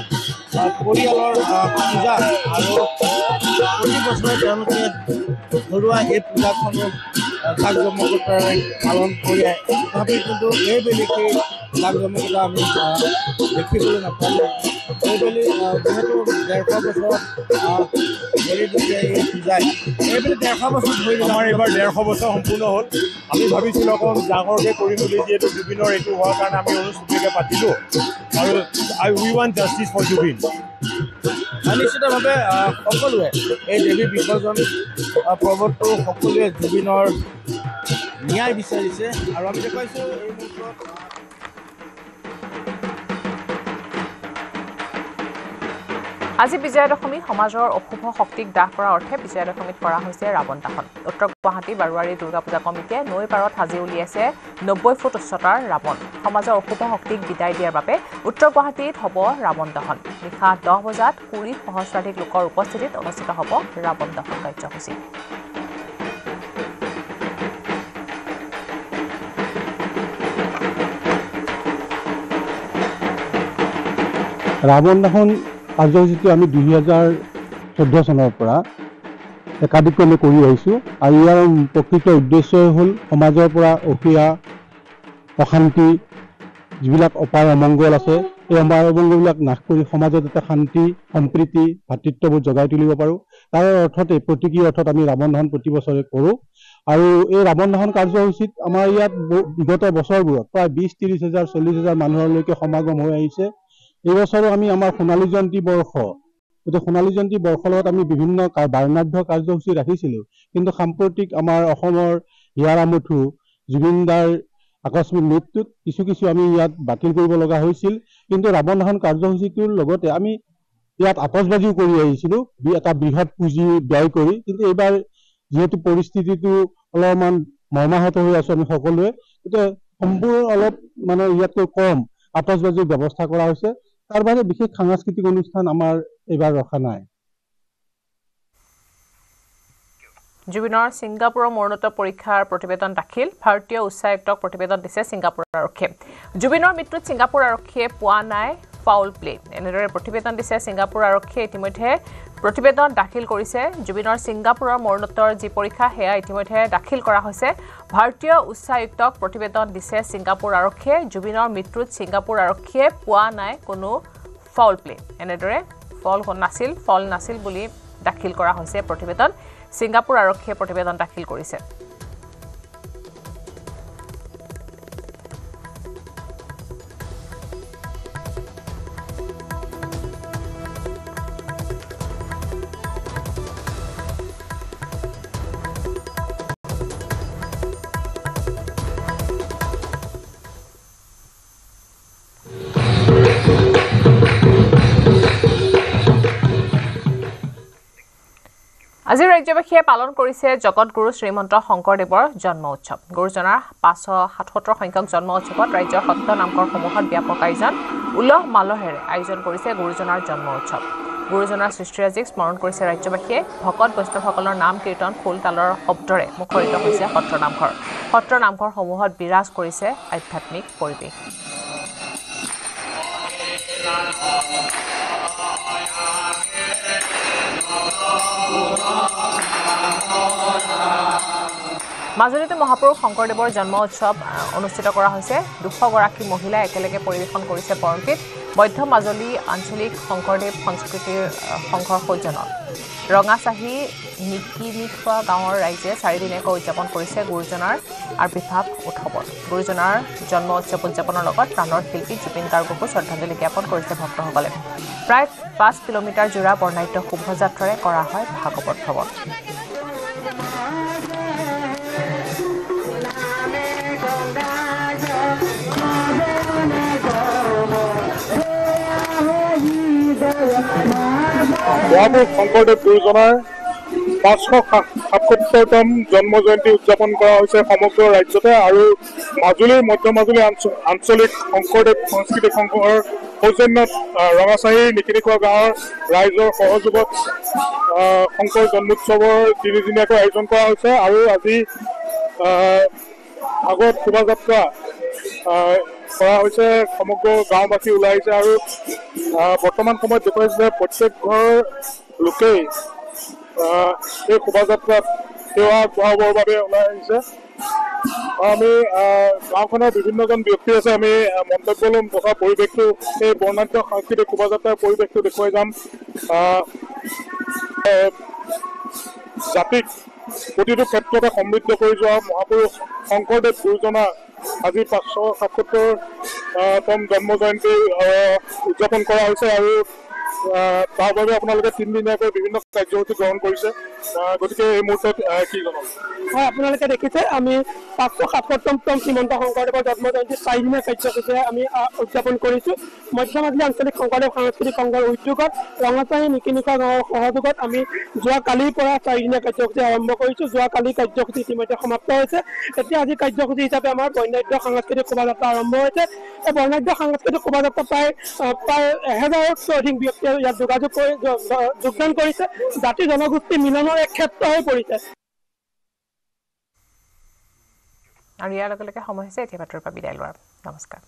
পৰিয়ালৰ পূজা আৰু প্ৰতি বছৰে তেওঁলোকে ঘৰুৱা এই পূজাখনো জাক জমকতাৰে পালন কৰি তথাপি কিন্তু এইবেলি সেই জাক জমকতা আমি দেখিবলৈ নাপালোঁ। এইবেলি যিহেতু 150 বছৰত ভৰি দিছে এই পূজাই এইবেলি 150 বছৰ ধৰি আমাৰ এইবাৰ 150 বছৰ সম্পূৰ্ণ হ'ল। আমি ভাবিছিলোঁ অকণ ডাঙৰকৈ কৰিম বুলি যিহেতু জুবিনৰ এইটো হোৱাৰ কাৰণে আমি অনুষ্ঠিতকৈ পাতিলোঁ আৰু উই ৱান্ট জাষ্টিছ ফৰ জুবিন। নিশ্চিতভাৱে সকলোৱে এই দেৱী বিসৰ্জন পৰ্বটো সকলোৱে জুবিনৰ ন্যায় বিচাৰিছে আৰু আমি দেখুৱাইছোঁ এই মুহূৰ্তত আজি বিজয়া দশমী সমাজৰ অশুভ শক্তিক দাহ কৰাৰ অৰ্থে বিজয়া দশমীত কৰা হৈছে ৰাৱণ দাহন। উত্তৰ গুৱাহাটী বাৰোৱাৰী দুৰ্গা পূজা কমিটিয়ে নৈৰ পাৰত সাজি উলিয়াইছে 90 ফুট উচ্চতাৰ ৰাৱণ। সমাজৰ অশুভ শক্তিক বিদায় দিয়াৰ বাবে উত্তৰ গুৱাহাটীত হ'ব ৰাৱণ দহন। নিশা 10 বজাত 20 সহস্ৰাধিক লোকৰ উপস্থিতিত অনুষ্ঠিত হ'ব ৰাৱণ দহন কাৰ্যসূচী। ৰাৱণ দহন কাৰ্যসূচীটো আমি 2014 চনৰ পৰা একাধিক্ৰমে কৰি আহিছোঁ আৰু ইয়াৰ প্ৰকৃত উদ্দেশ্যই হ'ল সমাজৰ পৰা অসূয়া অশান্তি যিবিলাক অপায় অমংগল আছে এই অপায় অমংগলবিলাক নাশ কৰি সমাজত এটা শান্তি সম্প্ৰীতি ভাতৃত্ববোধ জগাই তুলিব পাৰোঁ। তাৰ অৰ্থতে প্ৰতীকী অৰ্থত আমি ৰাৱণ দহন প্ৰতি বছৰে কৰোঁ আৰু এই ৰাৱণ দহন কাৰ্যসূচীত আমাৰ ইয়াত বিগত বছৰবোৰত প্ৰায় 20-30 হাজাৰ 40 হাজাৰ মানুহলৈকে সমাগম হৈ আহিছে। এই বছৰো আমি আমাৰ সোণালী জয়ন্তী বৰ্ষ গতিকে সোণালী জয়ন্তী বৰ্ষৰ লগত আমি বিভিন্ন বৰ্ণাঢ্য কাৰ্যসূচী ৰাখিছিলোঁ কিন্তু সাম্প্ৰতিক আমাৰ অসমৰ হিয়াৰ আমঠু জুবিনদাৰ আকস্মিক মৃত্যুত কিছু আমি ইয়াত বাতিল কৰিব লগা হৈছিল। কিন্তু ৰাৱণ দহন কাৰ্যসূচীটোৰ লগতে আমি ইয়াত আতচবাজীও কৰি আহিছিলোঁ এটা বৃহৎ পুঁজি ব্যয় কৰি। কিন্তু এইবাৰ যিহেতু পৰিস্থিতিটো অলপমান মৰ্মাহত হৈ আছোঁ আমি সকলোৱে গতিকে সম্পূৰ্ণ অলপ মানে ইয়াতকৈ কম আতচবাজীৰ ব্যৱস্থা কৰা হৈছে। তাৰ বাহিৰে বিশেষ সাংস্কৃতিক অনুষ্ঠান আমাৰ এইবাৰ ৰখা নাই। জুবিনৰ ছিংগাপুৰৰ মৰণোত্তৰ পৰীক্ষাৰ প্ৰতিবেদন দাখিল। ভাৰতীয় উচ্চায়ুক্তক প্ৰতিবেদন দিছে ছিংগাপুৰ আৰক্ষীয়ে। জুবিনৰ মৃত্যুত ছিংগাপুৰ আৰক্ষীয়ে পোৱা নাই ফাউল প্লে। এনেদৰে প্ৰতিবেদন দিছে ছিংগাপুৰ আৰক্ষীয়ে। ইতিমধ্যে প্ৰতিবেদন দাখিল কৰিছে। জুবিনৰ ছিংগাপুৰৰ মৰণোত্তৰ যি পৰীক্ষা সেয়া ইতিমধ্যে দাখিল কৰা হৈছে। ভাৰতীয় উচ্চায়ুক্তক প্ৰতিবেদন দিছে ছিংগাপুৰ আৰক্ষীয়ে। জুবিনৰ মৃত্যুত ছিংগাপুৰ আৰক্ষীয়ে পোৱা নাই কোনো ফাউল প্লে। এনেদৰে ফল নাছিল বুলি দাখিল কৰা হৈছে প্ৰতিবেদন। ছিংগাপুৰ আৰক্ষীয়ে প্ৰতিবেদন দাখিল কৰিছে। আজি ৰাজ্যবাসীয়ে পালন কৰিছে জগতগুৰু শ্ৰীমন্ত শংকৰদেৱৰ জন্ম উৎসৱ। গুৰুজনাৰ 577 সংখ্যক জন্ম উৎসৱত ৰাজ্যৰ সত্ৰ নামঘৰসমূহত ব্যাপক আয়োজন উলহ মালহেৰে আয়োজন কৰিছে গুৰুজনাৰ জন্ম উৎসৱ। গুৰুজনাৰ সৃষ্টিৰাজিক স্মৰণ কৰিছে ৰাজ্যবাসীয়ে। ভকত বৈষ্ণৱসকলৰ নাম কীৰ্তন খোল তালৰ শব্দৰে মুখৰিত হৈছে সত্ৰ নামঘৰ। সত্ৰ নামঘৰসমূহত বিৰাজ কৰিছে আধ্যাত্মিক পৰিৱেশ। মাজুলীতে মহাপুৰুষ শংকৰদেৱৰ জন্ম উৎসৱ অনুষ্ঠিত কৰা হৈছে। 200 গৰাকী মহিলাই একেলগে পৰিৱেশন কৰিছে পৰমগীত। মধ্য মাজুলী আঞ্চলিক শংকৰদেৱ সংস্কৃতিৰ সংঘৰ সৌজন্যত ৰঙাচাহী নিকিনিখোৱা গাঁৱৰ ৰাইজে 4 দিনীয়াকৈ উদযাপন কৰিছে গুৰুজনাৰ আৱিৰ্ভাৱ উৎসৱত। গুৰুজনাৰ জন্ম উৎসৱ উদযাপনৰ লগত প্ৰাণৰ শিল্পী জুবিন গাৰ্গকো শ্ৰদ্ধাঞ্জলি জ্ঞাপন কৰিছে ভক্তসকলে। প্ৰায় 5 কিলোমিটাৰ জোৰা বৰ্ণাঢ্য শোভাযাত্ৰাৰে কৰা হয় ভাগৱত ভ্ৰমণ। মহাপুৰুষ শংকৰদেৱ গুৰুজনাৰ 577তম জন্ম জয়ন্তী উদযাপন কৰা হৈছে সমগ্ৰ ৰাজ্যতে আৰু মাজুলীৰ মধ্য মাজুলী আঞ্চলিক শংকৰদেৱ সাংস্কৃতিক সংঘৰ সৌজন্যত ৰঙাচাহীৰ নিকিনিখোৱা গাঁৱৰ ৰাইজৰ সহযোগত শংকৰ জন্মোৎসৱৰ 3দিনীয়াকৈ আয়োজন কৰা হৈছে আৰু আজি আগত শোভাযাত্ৰা কৰা হৈছে সমগ্ৰ গাঁওবাসী ওলাই আহিছে আৰু বৰ্তমান সময়ত দেখুৱাইছে যে প্ৰত্যেক ঘৰ লোকেই এই শোভাযাত্ৰাত সেৱা আগবঢ়াবৰ বাবে ওলাই আহিছে আমি গাঁওখনৰ বিভিন্নজন ব্যক্তি আছে আমি মন্তব্য ল'ম তথা পৰিৱেশটো এই বৰ্ণাঢ্য সাংস্কৃতিক শোভাযাত্ৰাৰ পৰিৱেশটো দেখুৱাই যাম জাতিক প্ৰতিটো ক্ষেত্ৰতে সমৃদ্ধ কৰি যোৱা মহাপুৰুষ শংকৰদেৱ গুৰুজনা আজি 577তম জন্ম জয়ন্তী উদযাপন কৰা হৈছে আৰু তাৰ বাবে আপোনালোকে 3দিনীয়াকৈ বিভিন্ন কাৰ্যসূচী গ্ৰহণ কৰিছে গতিকে এই মুহূৰ্তত কি জনাব হয় আপোনালোকে দেখিছে আমি 577তম শ্ৰীমন্ত শংকৰদেৱৰ জন্ম জয়ন্তী 4দিনীয়া কাৰ্যসূচীৰে আমি উদযাপন কৰিছোঁ মধ্য মাজুলী আঞ্চলিক শংকৰদেৱ সাংস্কৃতিক সংঘৰ উদ্যোগত ৰঙাচাহী নিকিনিখোৱা গাঁৱৰ সহযোগত আমি যোৱাকালিৰ পৰা 4দিনীয়া কাৰ্যসূচী আৰম্ভ কৰিছোঁ যোৱাকালি কাৰ্যসূচী ইতিমধ্যে সমাপ্ত হৈছে এতিয়া আজি কাৰ্যসূচী হিচাপে আমাৰ বৰ্ণাঢ্য সাংস্কৃতিক শোভাযাত্ৰা আৰম্ভ হৈছে এই বৰ্ণাঢ্য সাংস্কৃতিক শোভাযাত্ৰা প্ৰায় 1000তকৈ অধিক ব্যক্তিয়ে ইয়াত যোগদান কৰিছে জাতি জনগোষ্ঠী মিলনৰ এক ক্ষেত্ৰ হৈ পৰিছে আৰু ইয়াৰ লগে লগে সময় হৈছে এতিয়া বাতৰিৰ পৰা বিদায় লোৱাৰ নমস্কাৰ